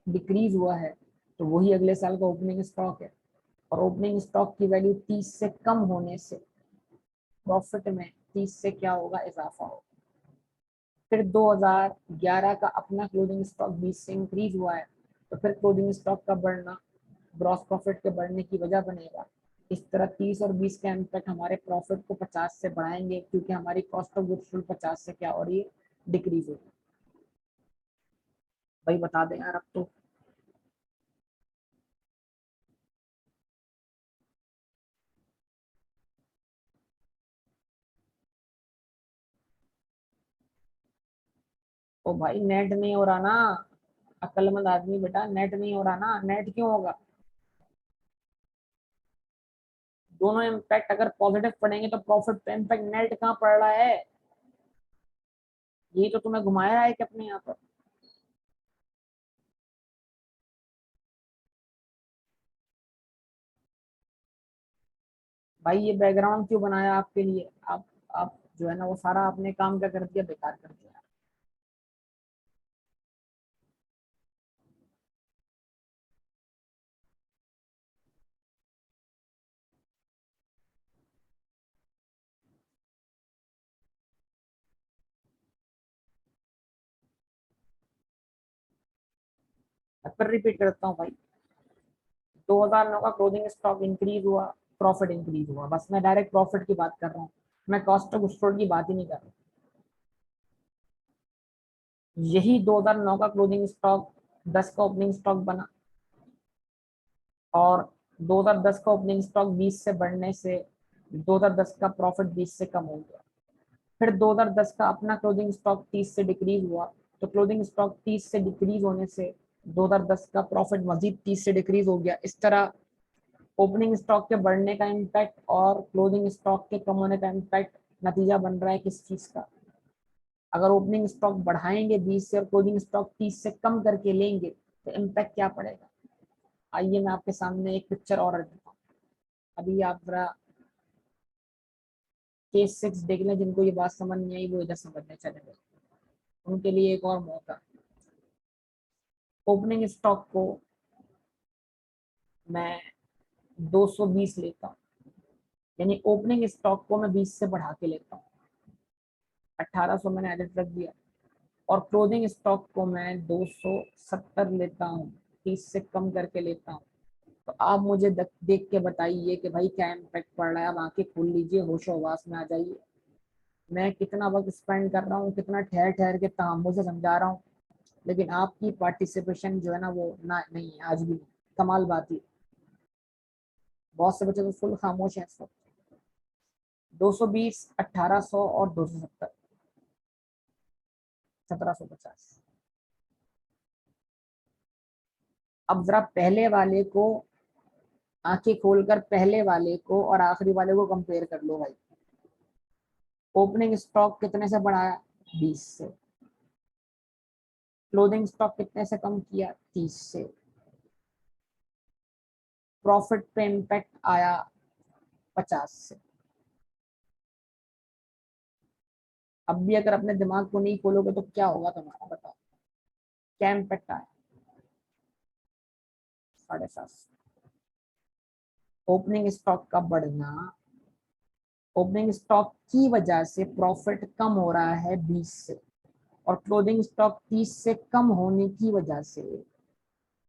डिक्रीज हुआ है तो वही अगले साल का ओपनिंग स्टॉक है, और ओपनिंग स्टॉक की वैल्यू 30 से कम होने से प्रॉफिट में 30 से क्या होगा, इजाफा होगा। फिर 2011 का अपना क्लोजिंग स्टॉक 20 से इंक्रीज हुआ है, तो फिर क्लोजिंग स्टॉक का बढ़ना ग्रॉस प्रॉफिट के बढ़ने की वजह बनेगा। इस तरह 30 और 20 का इम्पैक्ट हमारे प्रॉफिट को 50 से बढ़ाएंगे, क्योंकि हमारी कॉस्ट ऑफ गुड्स सोल्ड 50 से क्या हो रही है, डिक्रीज हो रही है। भाई बता दें यार अब तो। ओ भाई नेट नहीं हो रहा ना, अक्लमंद आदमी बेटा, नेट नहीं हो रहा ना। नेट क्यों होगा, दोनों इम्पैक्ट अगर पॉजिटिव पड़ेंगे तो प्रॉफिट पे इम्पैक्ट, नेट कहाँ पड़ रहा है, यही तो तुम्हें घुमाया है कि अपने यहाँ पर। भाई ये बैकग्राउंड क्यों बनाया आपके लिए, आप जो है ना वो सारा आपने काम क्या कर दिया, बेकार कर दिया। मैं फिर रिपीट करता हूँ भाई, 2009 का क्लोजिंग स्टॉक इंक्रीज हुआ, प्रॉफिट इंक्रीज हुआ, बस मैं डायरेक्ट प्रॉफिट की बात कर रहा हूँ, मैं कॉस्ट ऑफ गुड्स सोल्ड की बात ही नहीं कर रहा। यही 2009 का क्लोजिंग स्टॉक 10 का ओपनिंग स्टॉक बना, और 2010 का ओपनिंग स्टॉक 20 से बढ़ने से 2010 का प्रॉफिट 20 से कम हो गया। फिर 2010 का अपना क्लोजिंग स्टॉक 30 से डिक्रीज हुआ, तो क्लोजिंग स्टॉक 30 से डिक्रीज होने से 2010 का प्रॉफिट मजीद 30 से डिक्रीज हो गया। इस तरह ओपनिंग स्टॉक के बढ़ने का इम्पैक्ट और क्लोजिंग स्टॉक के कम होने का इम्पैक्ट नतीजा बन रहा है किस चीज का। अगर ओपनिंग स्टॉक बढ़ाएंगे 20 से और क्लोजिंग स्टॉक 30 से कम करके लेंगे तो इम्पैक्ट क्या पड़ेगा। आइए मैं आपके सामने एक पिक्चर और रख देता हूँ। अभी आप जरा केस 6 देख लें, जिनको ये बात समझ नहीं आई वो इधर समझने चले गए, उनके लिए एक और मौका। ओपनिंग स्टॉक को मैं 220 लेता हूँ, यानी ओपनिंग स्टॉक को मैं 20 से बढ़ा के लेता हूँ, 1800 मैंने एडिट रख दिया, और क्लोजिंग स्टॉक को मैं 270 लेता हूँ, 30 से कम करके लेता हूँ। तो आप मुझे देख के बताइए कि भाई क्या इम्पैक्ट पड़ रहा है। अब आंखें खोल लीजिए, होशो हवास में आ जाइए। मैं कितना वक्त स्पेंड कर रहा हूँ, कितना ठहर ठहर के तहम्मुल से समझा रहा हूँ, लेकिन आपकी पार्टिसिपेशन जो है ना वो ना नहीं है आज भी। कमाल बात ही, बहुत से बच्चे तो फुल खामोश हैं इस वक्त। 220, 1800 और 270, 1750। अब जरा पहले वाले को, आंखें खोलकर पहले वाले को और आखिरी वाले को कंपेयर कर लो भाई। ओपनिंग स्टॉक कितने से बढ़ाया, 20 से। क्लोजिंग स्टॉक कितने से कम किया, 30 से। प्रॉफिट पे इम्पैक्ट आया 50 से। अब भी अगर अपने दिमाग को नहीं खोलोगे तो क्या होगा तुम्हारा, बताओ क्या इम्पैक्ट आया, 750। ओपनिंग स्टॉक का बढ़ना ओपनिंग स्टॉक की वजह से प्रॉफिट कम हो रहा है 20 से, और क्लोजिंग स्टॉक 30 से कम होने की वजह से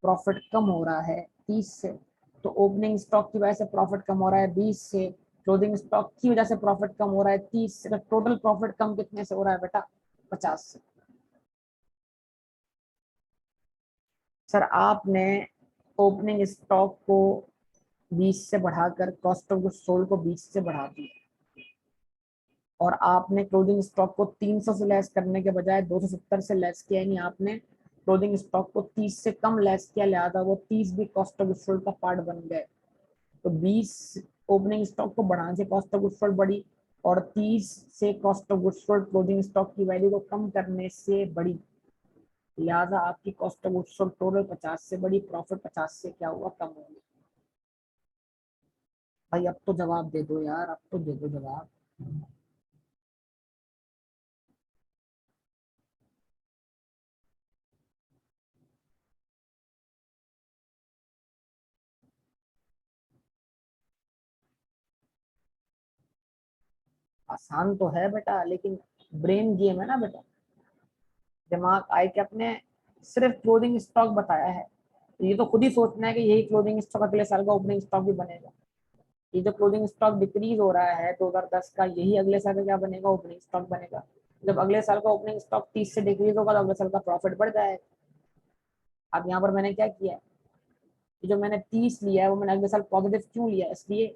प्रॉफिट कम हो रहा है 30 से। तो ओपनिंग स्टॉक की वजह से प्रॉफिट कम हो रहा है 20 से, क्लोजिंग स्टॉक की वजह से प्रॉफिट कम हो रहा है 30 से। टोटल प्रॉफिट कम कितने से हो रहा है बेटा? 50 से। सर आपने ओपनिंग स्टॉक को 20 से बढ़ाकर कॉस्ट ऑफ गुड्स सोल्ड को 20 से बढ़ा दिया, और आपने क्लोजिंग स्टॉक को 300 से लेस करने के बजाय 270 से लेस किया, यानी आपने क्लोजिंग स्टॉक को 30 से कम लेस किया, लिहाजा वो 30 भी कॉस्ट ऑफ गुड्स सोल्ड का पार्ट बन गए। तो 20 ओपनिंग स्टॉक को बढ़ाने से कॉस्ट ऑफ गुड्स सोल्ड बढ़ी, और 30 से cost of goods sold closing stock की वैल्यू को कम करने से बढ़ी, लिहाजा आपकी cost of goods sold total 50 से बढ़ी, प्रॉफिट 50 से क्या हुआ? कम हो गया। भाई अब तो जवाब दे दो यार, अब तो दे दो जवाब। आसान तो है बेटा, लेकिन ब्रेन गेम है ना बेटा। दिमाग आए कि अपने सिर्फ क्लोजिंग स्टॉक बताया है, तो ये तो खुद ही सोचना है कि यही क्लोजिंग स्टॉक अगले साल का ओपनिंग स्टॉक भी बनेगा। ये जो क्लोजिंग स्टॉक डिक्रीज हो रहा है 2010 का, यही अगले साल का क्या बनेगा? ओपनिंग स्टॉक बनेगा। जब अगले साल का ओपनिंग स्टॉक 30 से डिक्रीज होगा तो अगले साल का प्रॉफिट बढ़ जाएगा। अब यहाँ पर मैंने क्या किया है, कि जो मैंने 30 लिया है वो मैंने अगले साल पॉजिटिव क्यों लिया? इसलिए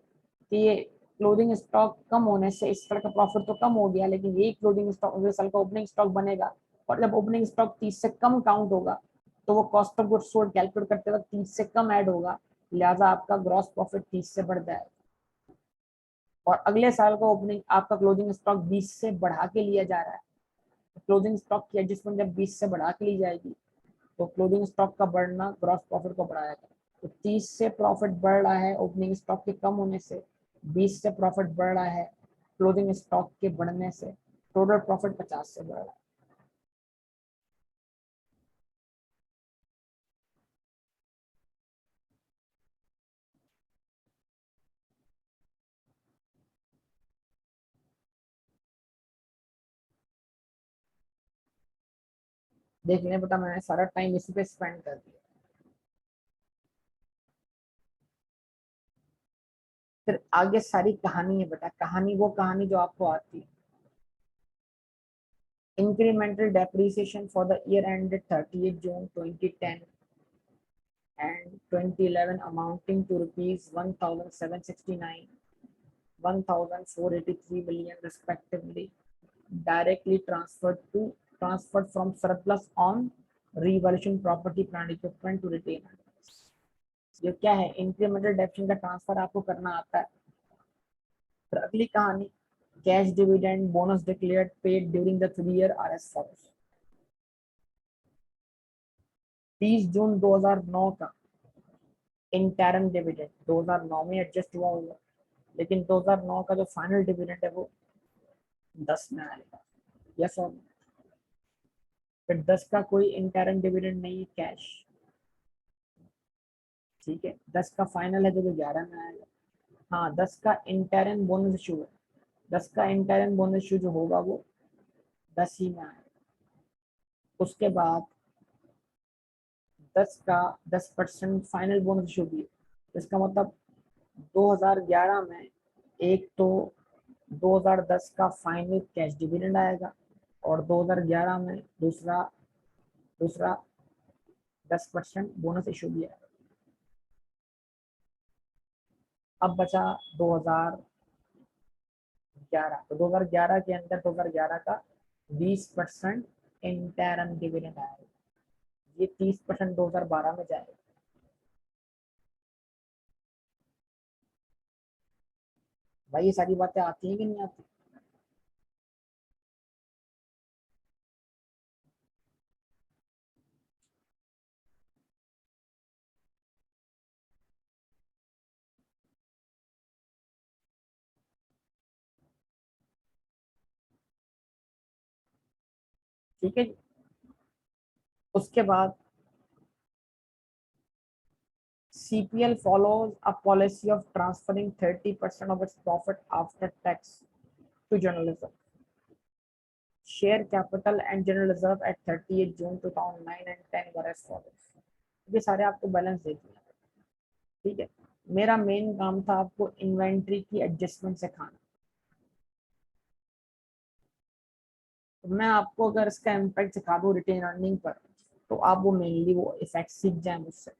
कि ये क्लोजिंग स्टॉक कम होने से इस साल का प्रॉफिट तो कम हो गया, लेकिन यही क्लोजिंग स्टॉक अगले साल का ओपनिंग स्टॉक बनेगा, और जब ओपनिंग स्टॉक 30 से कम काउंट होगा तो वो cost of goods sold calculate करते वक्त 30 से कम ऐड होगा, लिहाजा आपका ग्रॉस प्रॉफिट 30 से बढ़ जाएगा। और अगले साल का ओपनिंग आपका क्लोजिंग स्टॉक 20 से बढ़ा के लिया जा रहा है, तो क्लोजिंग स्टॉक की एडजस्टमेंट जब 20 से बढ़ा के ली जाएगी तो क्लोजिंग स्टॉक का बढ़ना ग्रॉस प्रॉफिट को बढ़ाएगा। तो 30 से प्रॉफिट बढ़ रहा है ओपनिंग स्टॉक के कम होने से, 20 से प्रॉफिट बढ़ रहा है क्लोजिंग स्टॉक के बढ़ने से, टोटल प्रॉफिट 50 से बढ़ रहा है। देख लें बेटा, मैंने सारा टाइम इसी पे स्पेंड कर दिया। फिर आगे सारी कहानी है बेटा, कहानी वो कहानी जो आपको आती है। Incremental depreciation for the year ended 30th June 2010 and 2011 amounting to rupees 1769, 1483 million respectively, directly transferred from surplus on revaluation property plant equipment to retainer। ये क्या है? इंक्रीमेंटल डेप्रिसिएशन का ट्रांसफर आपको करना आता है। फिर अगली कहानी, cash dividend bonus declared paid during the 3 year R S follows. 30 जून 2009 का इंटरम डिविडेंड 2009 में एडजस्ट हुआ होगा, लेकिन 2009 का जो फाइनल डिविडेंड है वो 10 में आएगा। यस और नो? फिर 10 का कोई इंटरम डिविडेंड नहीं है, कैश। ठीक है, 10 का फाइनल है जो 11 में आएगा। हाँ, 10 का इंटरम बोनस इशू है, 10 का इंटरम बोनस इशू जो होगा वो 10 ही में आएगा। उसके बाद 10 का 10% फाइनल बोनस इशू भी है, तो इसका मतलब 2011 में एक तो 2010 का फाइनल कैश डिविडेंड आएगा, और 2011 में दूसरा दूसरा 10% बोनस इशू भी आएगा। अब बचा 2011, तो 2011 के अंदर 2011 का 20% इंटरम डिविडेंड आएगा, ये 30% 2012 में जाएगा। भाई ये सारी बातें आती हैं कि नहीं आती? ठीक है जी। उसके बाद CPL follows a policy of transferring 30% of its profit after tax to journalism. Share capital and general reserve at 30th June 2009 and 10 were as follows. ये सारे आपको बैलेंस दे दिए, ठीक है। मेरा मेन काम था आपको इन्वेंट्री की एडजस्टमेंट सिखाना। तो मैं आपको अगर इसका इम्पैक्ट सिखा दूँ रिटेन अर्निंग पर, तो आप वो मेनली वो इफेक्ट सीख जाए मुझसे।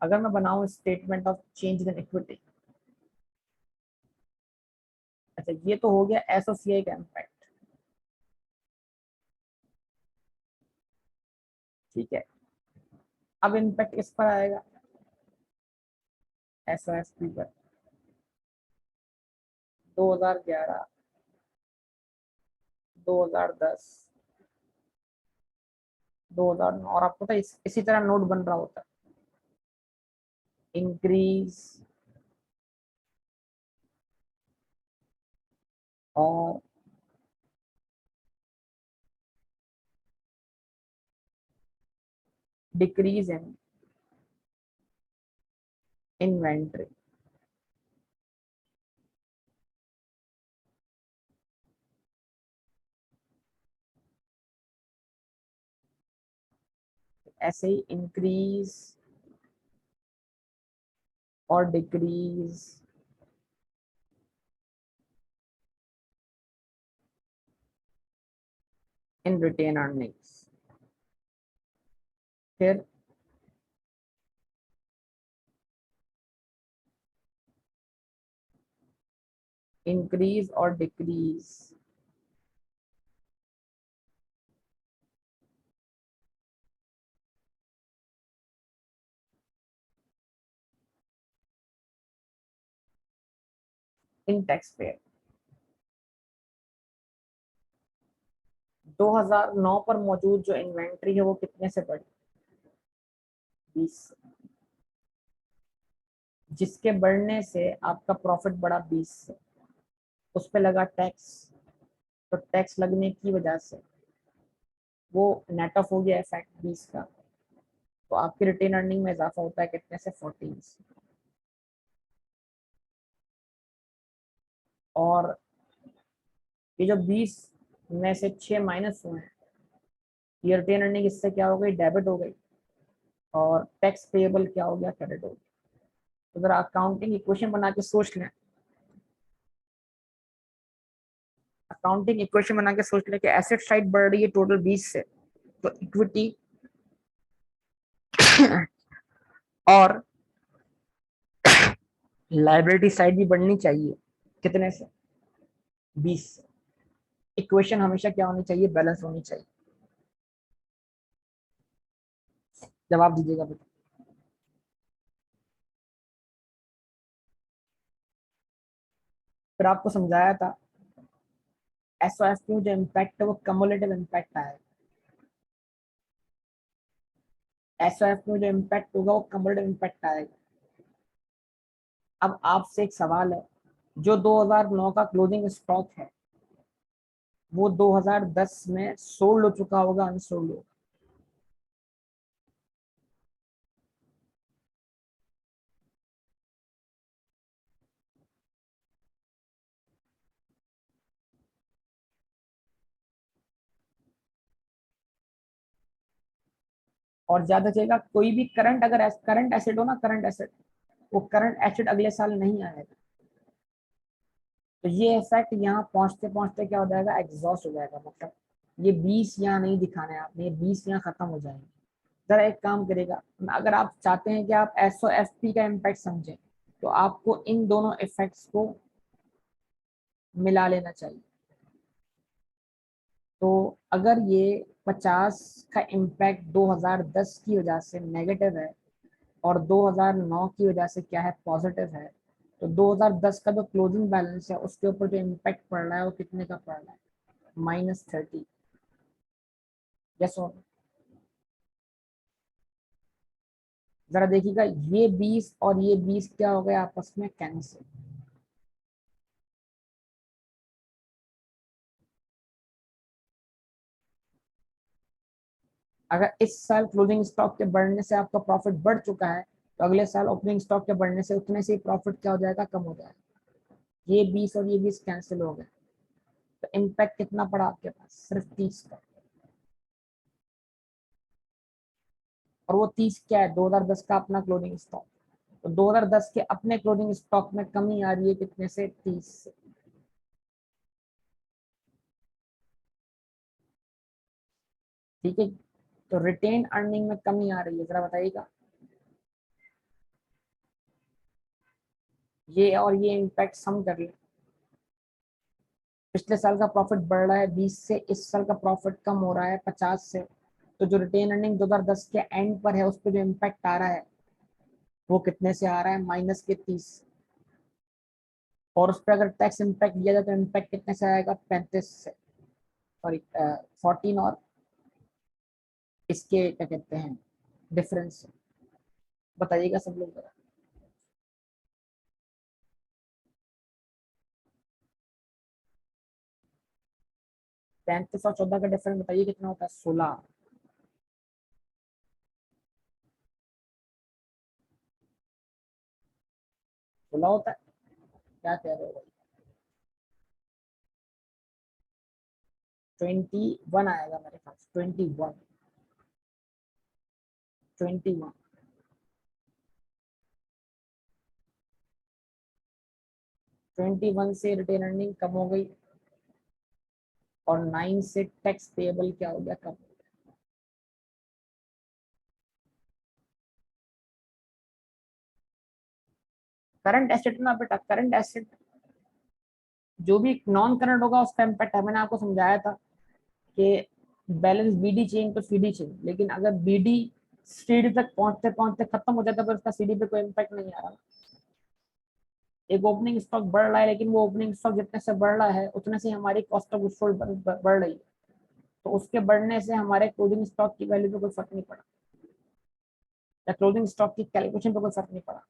अगर मैं बनाऊं statement of change in equity, अच्छा ये तो हो गया एसोसिए का इम्पैक्ट, ठीक है। अब इम्पैक्ट किस पर आएगा, एसओएफपी पर। 2011, 2010, 2009, और आपको पता है इसी तरह नोट बन रहा होता है। इंक्रीज और डिक्रीज इन इन्वेंट्री। ऐसे ही इंक्रीज और डिक्रीज इन रिटेन अर्निंग्स। फिर इंक्रीज और डिक्रीज इन टैक्स पेयर। 2009 पर मौजूद जो इन्वेंट्री है वो कितने से बढ़ी, 20, जिसके बढ़ने से आपका प्रॉफिट बढ़ा 20 से, उस पे लगा टैक्स, तो टैक्स लगने की वजह से वो नेट ऑफ हो गया इफेक्ट 20 का, तो आपकी रिटेन अर्निंग में इजाफा होता है कितने से, 14 से। और ये जो 20 में से 6 माइनस हुए हैं, ये रिटेन अर्निंग इससे क्या हो गई, डेबिट हो गई, और टैक्स पेएबल क्या हो गया, क्रेडिट हो गया। तो अगर अकाउंटिंग इक्वेशन बना के सोच लें, अकाउंटिंग इक्वेशन बना के सोच लें कि एसेट साइड बढ़ रही है टोटल 20 से, तो इक्विटी और लाइबिलिटी साइड भी बढ़नी चाहिए, कितने से, 20 से। इक्वेशन हमेशा क्या होनी चाहिए, बैलेंस होनी चाहिए। जवाब दीजिएगा बेटा। फिर आपको समझाया था एसओएफ में जो इम्पैक्ट है वो कम्युलेटिव इम्पैक्ट आएगा, एसओएफ में जो इम्पैक्ट होगा वो कम्युलेटिव इम्पैक्ट आएगा। अब आपसे एक सवाल है, जो 2009 का क्लोजिंग स्टॉक है वो 2010 में सोल्ड हो चुका होगा, अनसोल्ड होगा। और ज्यादा चाहिएगा कोई भी करंट, अगर करंट एसेट हो ना, करंट एसेट, वो करंट एसेट अगले साल नहीं आएगा, तो ये इफेक्ट यहाँ पहुंचते पहुंचते क्या हो जाएगा, एग्जॉस्ट हो जाएगा। मतलब ये 20 यहाँ नहीं दिखाने आपने, ये 20 यहाँ खत्म हो जाएंगे। जरा एक काम करेगा, अगर आप चाहते हैं कि आप एसओएफपी का इम्पैक्ट समझें, तो आपको इन दोनों इफेक्ट्स को मिला लेना चाहिए। तो अगर ये 50 का इम्पैक्ट 2010 की वजह से नेगेटिव है और 2009 की वजह से क्या है, पॉजिटिव है, तो 2010 का जो क्लोजिंग बैलेंस है उसके ऊपर जो इम्पैक्ट पड़ रहा है वो कितने का पड़ रहा है, -30। यस और जरा देखिएगा, ये 20 और ये 20 क्या हो गया, आपस में कैंसिल। अगर इस साल क्लोजिंग स्टॉक के बढ़ने से आपका प्रॉफिट बढ़ चुका है तो अगले साल ओपनिंग स्टॉक के बढ़ने से उतने से ही प्रॉफिट क्या हो जाएगा, कम हो जाएगा। ये 20 और ये 20 कैंसिल हो गए, तो इम्पैक्ट कितना पड़ा आपके पास, सिर्फ 30 का। और वो 30 क्या है, 2010 का अपना क्लोजिंग स्टॉक। तो 2010 के अपने क्लोजिंग स्टॉक में कमी आ रही है कितने से, 30 से। ठीक है, तो रिटेन अर्निंग में कमी आ रही है, जरा बताइएगा। ये और ये इम्पैक्ट सम कर ले। पिछले साल का प्रॉफिट बढ़ रहा है 20 से, इस साल का प्रॉफिट कम हो रहा है 50 से। तो जो रिटेन अर्निंग 2010 के एंड पर है उस पर जो इम्पैक्ट आ रहा है वो कितने से आ रहा है, -30। और उस पर अगर टैक्स इम्पैक्ट दिया जाए तो इम्पैक्ट कितने से आएगा, 35 से, सॉरी 14। और इसके क्या कहते हैं डिफरेंस, बताइएगा सब लोग जरा। 35 और 14 का डिफरेंस बताइए कितना होता है, 16। 16 होता है, क्या कह रहे हो भाई। 21 आएगा मेरे पास, 21। 21। 21 से रिटेन अर्निंग कम हो गई और 9 से टैक्स पेएबल क्या हो गया, कम। करंट एसेट ना बेटा, करंट एसेट जो भी नॉन करंट होगा उसका इम्पैक्ट है। मैंने आपको समझाया था कि बैलेंस बीडी चेन तो सीडी चेन, लेकिन अगर बीडी सीडी तक पहुंचते पहुंचते खत्म हो जाता है तो उसका सीडी पे कोई इम्पैक्ट नहीं आ रहा। एक ओपनिंग स्टॉक बढ़ रहा है लेकिन वो ओपनिंग स्टॉक जितने से बढ़ रहा है उतने से हमारी कॉस्ट ऑफ गुड्स सोल्ड बढ़ रही है, तो उसके बढ़ने से हमारे क्लोजिंग स्टॉक की वैल्यू पे कोई फर्क नहीं पड़ा, या क्लोजिंग स्टॉक की कैलकुलेशन पे कोई फर्क नहीं पड़ा।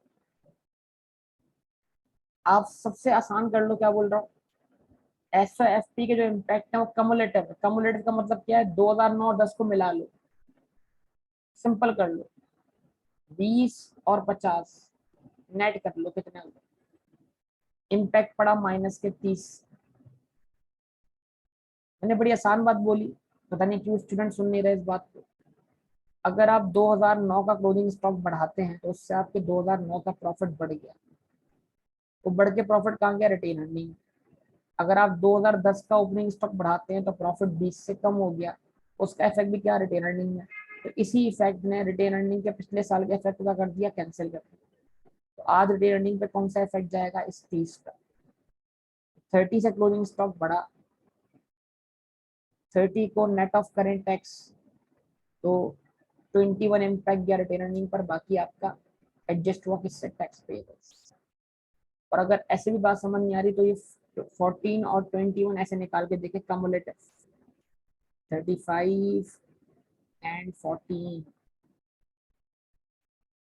आप सबसे आसान कर लो, क्या बोल रहा हूँ, एसओएफपी के जो इम्पैक्ट है वो कमुलेटिव है। कमुलेटिव का मतलब क्या है, 2009-10 को मिला लो, सिंपल कर लो, 20 और 50 नेट कर लो कितने हो गए। इम्पैक्ट पड़ा -30। मैंने बड़ी आसान बात बोली, पता नहीं क्यों स्टूडेंट सुन नहीं रहे इस बात को। अगर आप 2009 का क्लोजिंग स्टॉक बढ़ाते हैं तो उससे आपके 2009 का प्रॉफिट बढ़ गया, तो बढ़ के प्रॉफिट कहाँ गया, रिटेन अर्निंग। अगर आप 2010 का ओपनिंग स्टॉक बढ़ाते हैं तो प्रॉफिट 20 से कम हो गया, उसका इफेक्ट भी क्या, रिटेन अर्निंग में। तो इसी इफेक्ट ने रिटेन अर्निंग के पिछले साल के इफेक्ट का कर दिया, कैंसिल कर दिया। तो आज रिटेन अर्निंग पे कौन सा इफेक्ट जाएगा, इस 30 का। 30 से क्लोजिंग स्टॉक बढ़ा, 30 को नेट ऑफ करेंट टैक्स, तो 21 इम्पैक्ट गया रिटेन अर्निंग पर, बाकी आपका एडजस्ट हुआ किससे, टैक्स पेएबल। और अगर ऐसे भी बात समझ नहीं आ रही तो ये 14 और 21 ऐसे निकाल के देखे, कमुलेटिव 35 एंड 14,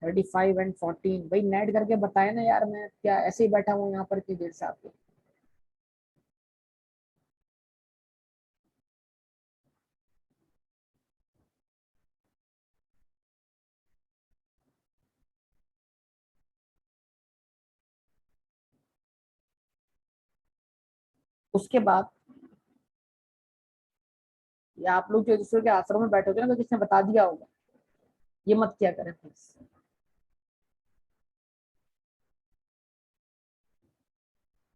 35 एंड 14 भाई नेट करके बताए ना यार, मैं क्या ऐसे ही बैठा हूँ यहाँ पर इतनी देर से आपको। उसके बाद या आप लोग जो दूसरे के आश्रम में बैठे होते हैं ना, तो किसने बता दिया होगा, ये मत किया करें प्लीज।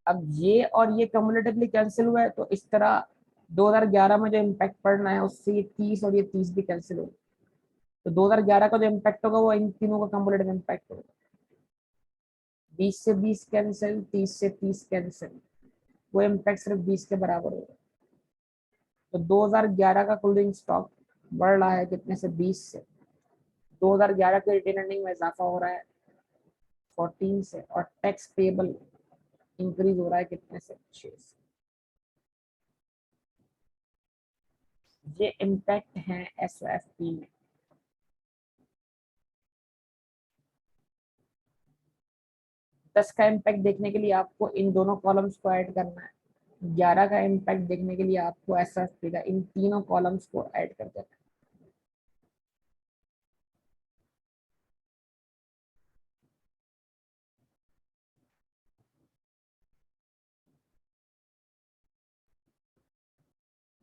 अब ये और ये कम्युलेटिवली कैंसिल हुआ है, तो इस तरह 2011 में जो इम्पैक्ट पड़ना है उससे ये 30 और ये 30 भी कैंसिल होगा। तो 2011 का जो इम्पैक्ट होगा वो इन तीनों का कम्युलेटिव इम्पैक्ट होगा। 20 से 20 कैंसिल, 30 से 30 कैंसिल, वो इम्पैक्ट सिर्फ 20 के बराबर होगा। तो 2011 का क्लोजिंग स्टॉक बढ़ रहा है कितने से, 20 से। 2011 के रिटेन अर्निंग में इजाफा हो रहा है 14 से, और टैक्स पेबल इंक्रीज हो रहा है कितने से, 6 से। ये इम्पैक्ट है एसओएफपी में। 10 का इम्पैक्ट देखने के लिए आपको इन दोनों कॉलम्स को ऐड करना है, 11 का इम्पैक्ट देखने के लिए आपको एसओएफपी का इन तीनों कॉलम्स को ऐड कर देना है।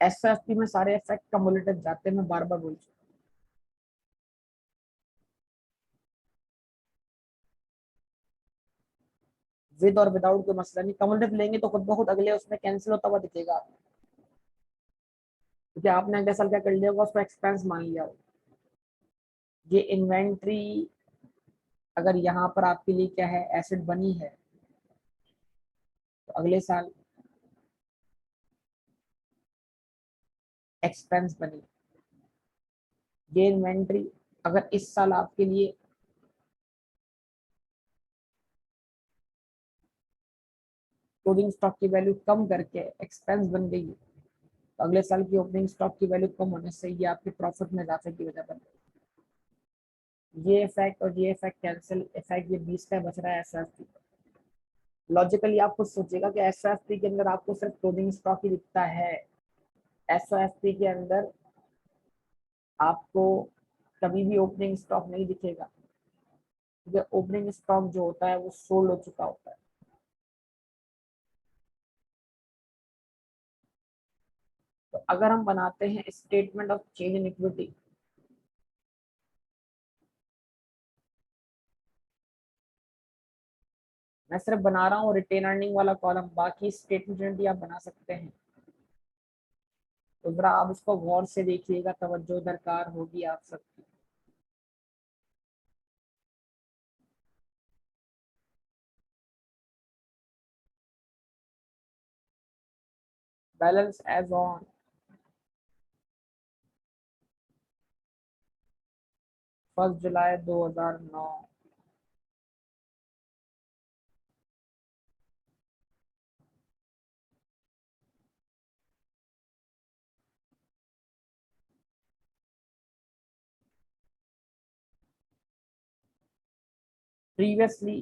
एसओएफपी में सारे इफेक्ट कम्युलेटिव जाते हैं, मैं बार बार बोल चुका। विद और विदाउट कोई मसला नहीं, कम्युलेटिव लेंगे तो खुद ब खुद अगले उसमें कैंसिल होता हुआ दिखेगा, क्योंकि आपने अगले साल क्या कर लिया होगा, उसको एक्सपेंस मान लिया होगा। ये इन्वेंट्री अगर यहाँ पर आपके लिए क्या है, एसेट बनी है, तो अगले साल एक्सपेंस बनी। ये इन्वेंट्री अगर इस साल आपके लिए क्लोजिंग स्टॉक की वैल्यू कम करके एक्सपेंस बन गई, तो अगले साल की ओपनिंग स्टॉक की वैल्यू कम होने से ये आपके प्रॉफिट में इजाफे की वजह बन गई। ये इफेक्ट और ये इफेक्ट कैंसिल, इफेक्ट ये 20 का बच रहा है एसओएफपी। लॉजिकली आप खुद सोचिएगा कि एसओएफपी के अंदर आपको सिर्फ क्लोजिंग स्टॉक ही दिखता है, एसओएफपी के अंदर आपको कभी भी ओपनिंग स्टॉक नहीं दिखेगा, क्योंकि ओपनिंग स्टॉक जो होता है वो सोल्ड हो चुका होता है। तो अगर हम बनाते हैं statement of change in equity, मैं सिर्फ बना रहा हूँ रिटेन अर्निंग वाला कॉलम, बाकी स्टेटमेंट भी आप बना सकते हैं। तो जरा आप इसको गौर से देखिएगा, तवज्जो दरकार होगी आप सबकी। Balance as on 1 July 2009। Previously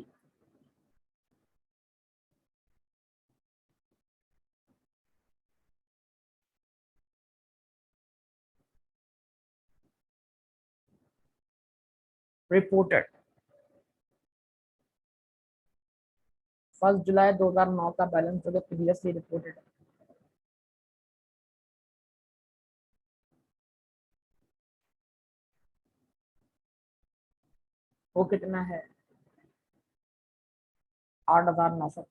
reported 1 July 2009 का बैलेंस जो प्रीवियसली रिपोर्टेड है, वो कितना है, 8,905।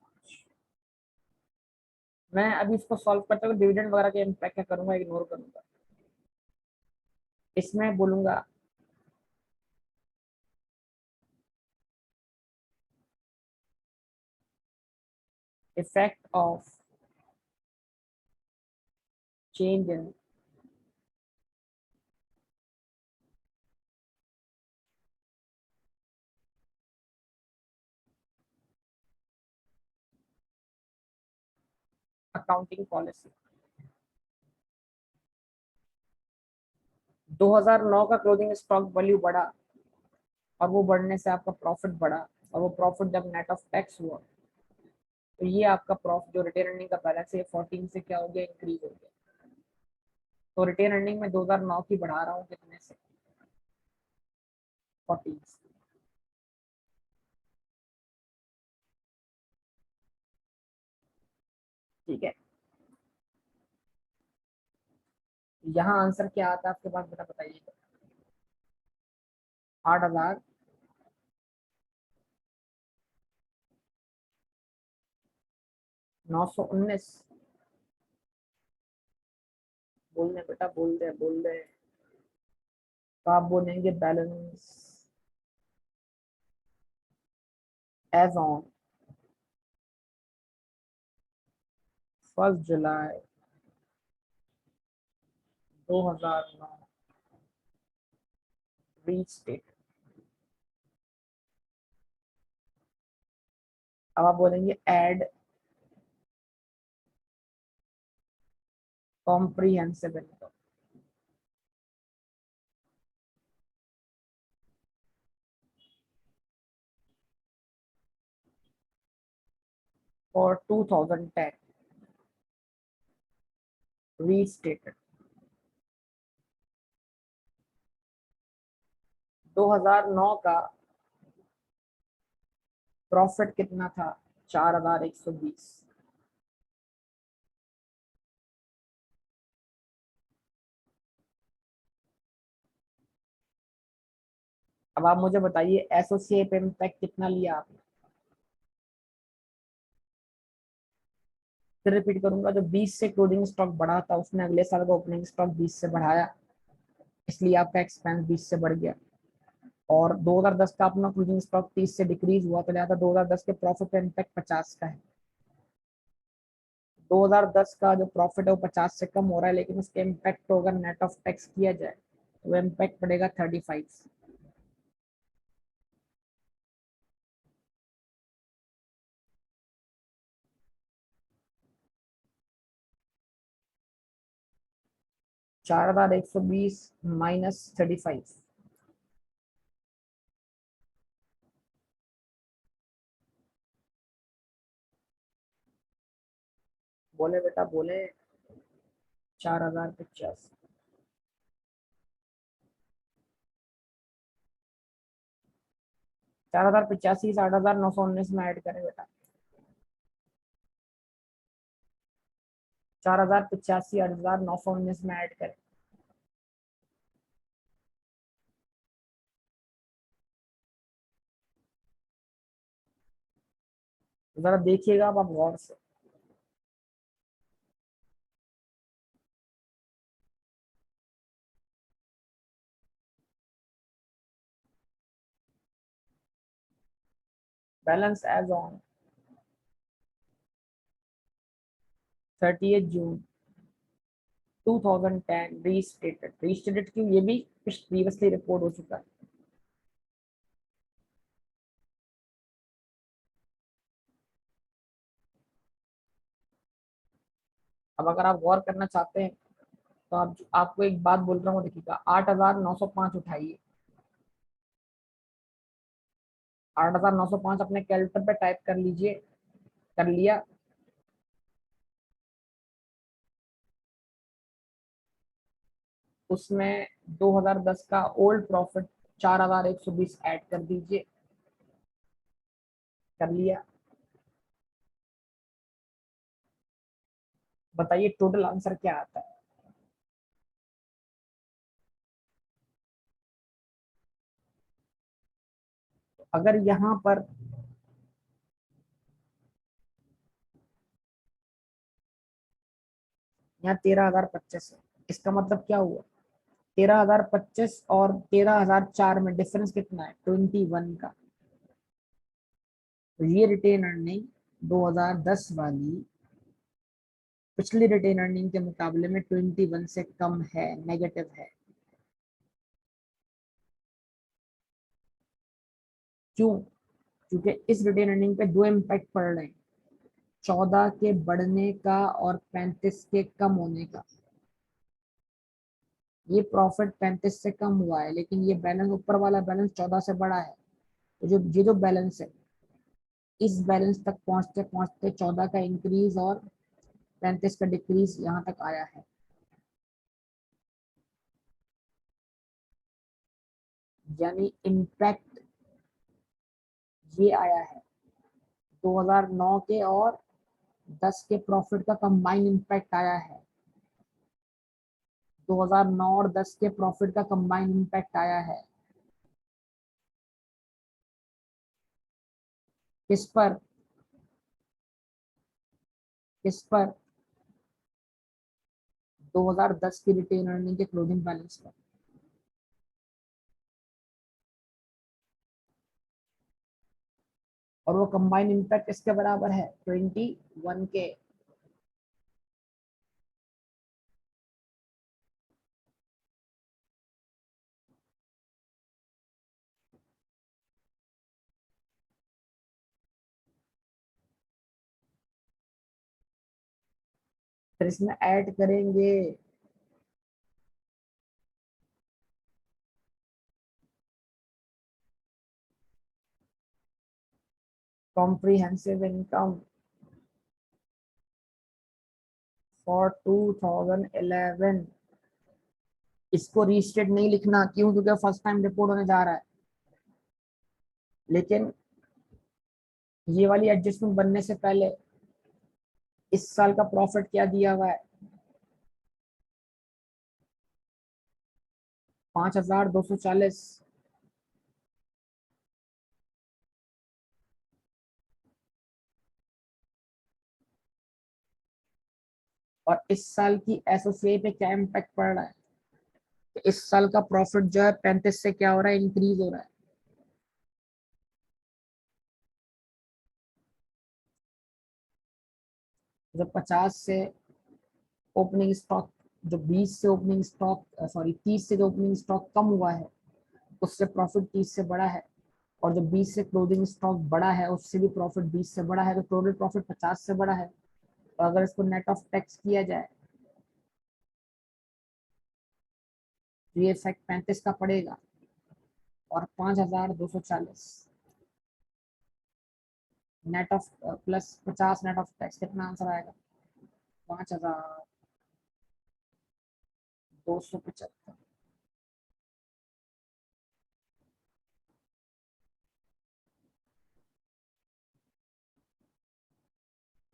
मैं अभी इसको सॉल्व करते हुए डिविडेंड वगैरह के इम्पैक्ट क्या करूंगा, इग्नोर करूंगा। इसमें बोलूंगा effect of change in accounting policy. 2009 का क्लोजिंग स्टॉक वैल्यू बढ़ा, और वो बढ़ने से आपका प्रॉफिट बढ़ा, और वो प्रॉफिट जब नेट ऑफ टैक्स हुआ, तो ये आपका प्रॉफिट जो रिटेन अर्निंग का बैलेंस है 14 से क्या हो गया, इंक्रीज हो गया। तो रिटेन अर्निंग में 2009 की बढ़ा रहा हूँ कितने से, 14 से। ठीक है, यहाँ आंसर क्या आता है आपके पास, बेटा बताइएगा। 8,919। बोल दे बेटा, बोल दे बोल दे। तो आप बोलेंगे balance as on 1 July 2009 restate. अब आप बोलेंगे add comprehensive income. For 2010 restated. 2009 का प्रॉफिट कितना था, 4,120। अब आप मुझे बताइए एसोसिएट इम्पैक्ट कितना लिया आपने। फिर रिपीट करूंगा, जो 20 से क्लोजिंग स्टॉक बढ़ा था उसने अगले साल का ओपनिंग स्टॉक 20 से बढ़ाया, इसलिए आपका एक्सपेंस 20 से बढ़ गया। और 2010 का अपना क्लोजिंग स्टॉक 30 से डिक्रीज हुआ, तो लिहाजा 2010 के प्रॉफिट का इम्पैक्ट 50 का है। 2010 का जो प्रॉफिट है वो 50 से कम हो रहा है, लेकिन उसके इम्पैक्ट को अगर नेट ऑफ टैक्स किया जाए तो वो इम्पैक्ट पड़ेगा 35। 4120 -35। बोले बेटा बोले। 4050। 4085 60,919 में ऐड करें बेटा। 4085 8,919 में ऐड करें। तो जरा देखिएगा आप गौर से। Balance as on 30 June 2010 restated. Restated क्यों, ये भी कुछ प्रीवियसली रिपोर्ट हो चुका है। अब अगर आप गौर करना चाहते हैं तो आप, आपको एक बात बोल रहा हूँ, देखिएगा 8,905 उठाइए। 8,905 अपने कैलकुलेटर पे टाइप कर लीजिए। कर लिया। उसमें 2010 का ओल्ड प्रॉफिट 4,120 ऐड कर दीजिए। कर लिया। बताइए टोटल आंसर क्या आता है। अगर यहाँ पर यहाँ 13,025 है, इसका मतलब क्या हुआ, 13,025 और 13,004 में डिफरेंस कितना है, 21 का। तो ये रिटेन अर्निंग 2010 वाली पिछली रिटेन अर्निंग के मुकाबले में 21 से कम है, नेगेटिव है। क्यों? क्योंकि इस रिटेन अर्निंग पे दो इम्पैक्ट पड़ रहे हैं, 14 के बढ़ने का और 35 के कम होने का। ये प्रॉफिट 35 से कम हुआ है, लेकिन ये बैलेंस, ऊपर वाला बैलेंस 14 से बड़ा है। तो जो ये जो बैलेंस है, इस बैलेंस तक पहुंचते पहुंचते 14 का इंक्रीज और 35 का डिक्रीज यहाँ तक आया है। यानी इम्पैक्ट ये आया है 2009 के और 10 के प्रॉफिट का कंबाइन इम्पैक्ट आया है। 2009 और 10 के प्रॉफिट का कंबाइन इम्पैक्ट आया है। किस पर? किस पर? 2010 की रिटेन अर्निंग के क्लोजिंग बैलेंस पर। और वो कंबाइन इम्पैक्ट इसके बराबर है 21 के। फिर इसमें ऐड करेंगे कॉम्प्रिहेंसिव इनकम फॉर 2011। इसको रीस्टेट नहीं लिखना, क्यों? क्योंकि फर्स्ट टाइम रिपोर्ट होने जा रहा है। लेकिन ये वाली एडजस्टमेंट बनने से पहले इस साल का प्रॉफिट क्या दिया हुआ है, 5,240। और इस साल की एसओसीआई पे क्या इम्पैक्ट पड़ रहा है? इस साल का प्रॉफिट जो है 35 से क्या हो रहा है, इंक्रीज हो रहा है। जो 50 से ओपनिंग स्टॉक, जो 20 से ओपनिंग स्टॉक, सॉरी 30 से जो ओपनिंग स्टॉक कम हुआ है उससे प्रॉफिट 30 से बड़ा है, और जो 20 से क्लोजिंग स्टॉक बड़ा है उससे भी प्रॉफिट 20 से बड़ा है, तो टोटल प्रॉफिट 50 से बड़ा है। तो अगर इसको नेट ऑफ टैक्स किया जाए तो ये इफेक्ट 35 का पड़ेगा और 5240 net of plus 50 net of tax, कितना आंसर आएगा? 5275।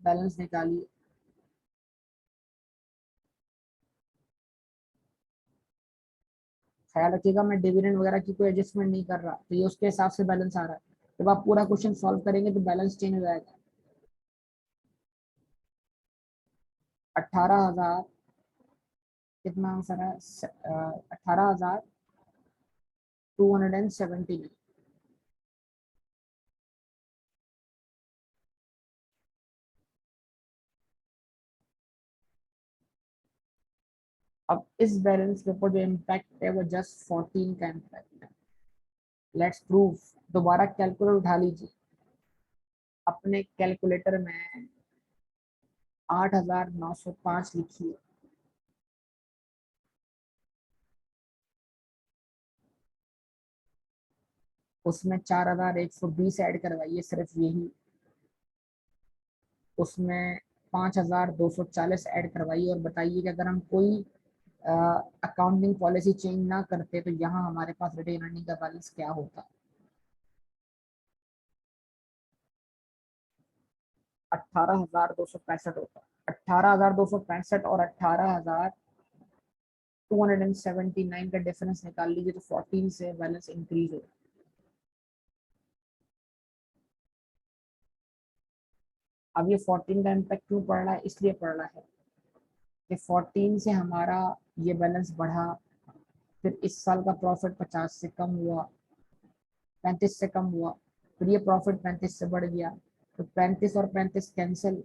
बैलेंस निकालिए। ख्याल रखिएगा मैं डिविडेंड वगैरह की कोई एडजस्टमेंट नहीं कर रहा, तो ये उसके हिसाब से बैलेंस आ रहा है। जब आप पूरा क्वेश्चन सॉल्व करेंगे तो बैलेंस चेंज हो जाएगा। 18,000, कितना आंसर है? 18,279। अब इस बैलेंस के ऊपर जो इम्पैक्ट है वो जस्ट 14 का इम्पैक्ट है। Let's prove. दोबारा कैलकुलेटर उठा लीजिए, अपने कैलकुलेटर में 8,905 लिखिए, उसमें 4,120 ऐड करवाइए, सिर्फ यही। उसमें 5,240 ऐड करवाइए और बताइए कि अगर हम कोई अकाउंटिंग पॉलिसी चेंज ना करते तो यहाँ हमारे पास रिटेन अर्निंग का बैलेंस क्या होता? 18,265 होता। 18,265 और 18,279 का डिफरेंस निकाल लीजिए तो 14 से बैलेंस इंक्रीज हो। अब ये 14 का इम्पैक्ट क्यों पड़ रहा है? इसलिए पड़ रहा है कि 14 से हमारा ये बैलेंस बढ़ा, फिर इस साल का प्रॉफिट 50 से कम हुआ, 35 से कम हुआ, फिर ये प्रॉफिट 35 से बढ़ गया, तो 35 और 35 कैंसिल,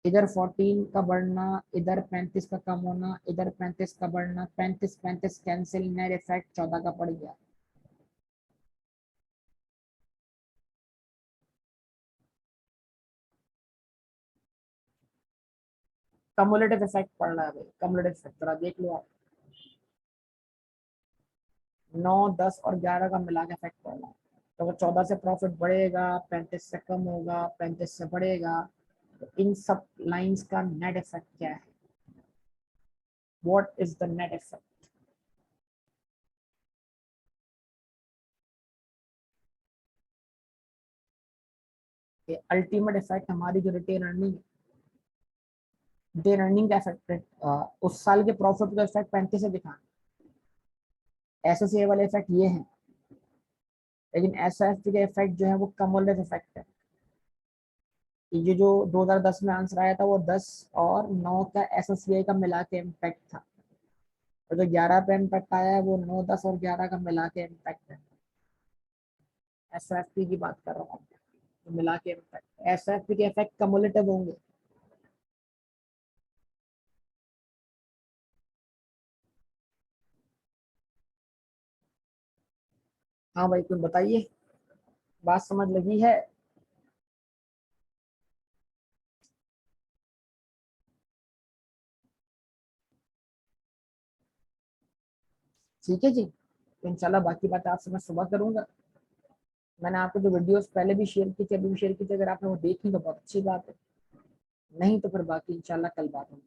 इधर 14 का बढ़ना, इधर 35 का कम होना, इधर 35 का बढ़ना, 35 35 कैंसिल, नेट इफेक्ट 14 का पड़ गया। कम्युलेटिव इफेक्ट पड़ रहा है भाई, कम्युलेटिव इफेक्ट जरा देख लो आप। 9, 10 और 11 का मिला के इफेक्ट पड़ रहा है। तो अगर 14 से प्रॉफिट बढ़ेगा, 35 से कम होगा, 35 से बढ़ेगा, तो इन सब लाइंस का नेट इफेक्ट क्या है? What is the net effect? Ultimate effect हमारी जो रिटेन अर्निंग, रिटेन अर्निंग का इफेक्ट, उस साल के प्रॉफिट का इफेक्ट 35 से दिखाना। एसोसिएट वाले इफेक्ट ये हैं, लेकिन एस एफ का इफेक्ट जो है वो कम्युलेटिव इफेक्ट है। ये जो 2010 में आंसर आया था वो 10 और 9 का एसोसिएट का मिला के इम्पैक्ट था, और जो 11 पे इम्पैक्ट आया है वो 9, 10 और 11 का मिला के इम्पैक्ट है। एस एफ की बात कर रहा हूँ, तो मिला के इम्पैक्ट। एस एफ के इफेक्ट कम्युलेटिव होंगे। हाँ भाई कुछ बताइए, बात समझ लगी है? ठीक है जी, तो इंशाल्लाह बाकी बात आपसे मैं सुबह करूंगा। मैंने आपको जो वीडियोस पहले भी शेयर की थी, अभी भी शेयर की थी, अगर आपने वो देखी तो बहुत अच्छी बात है, नहीं तो फिर बाकी इंशाल्लाह कल बात होगी।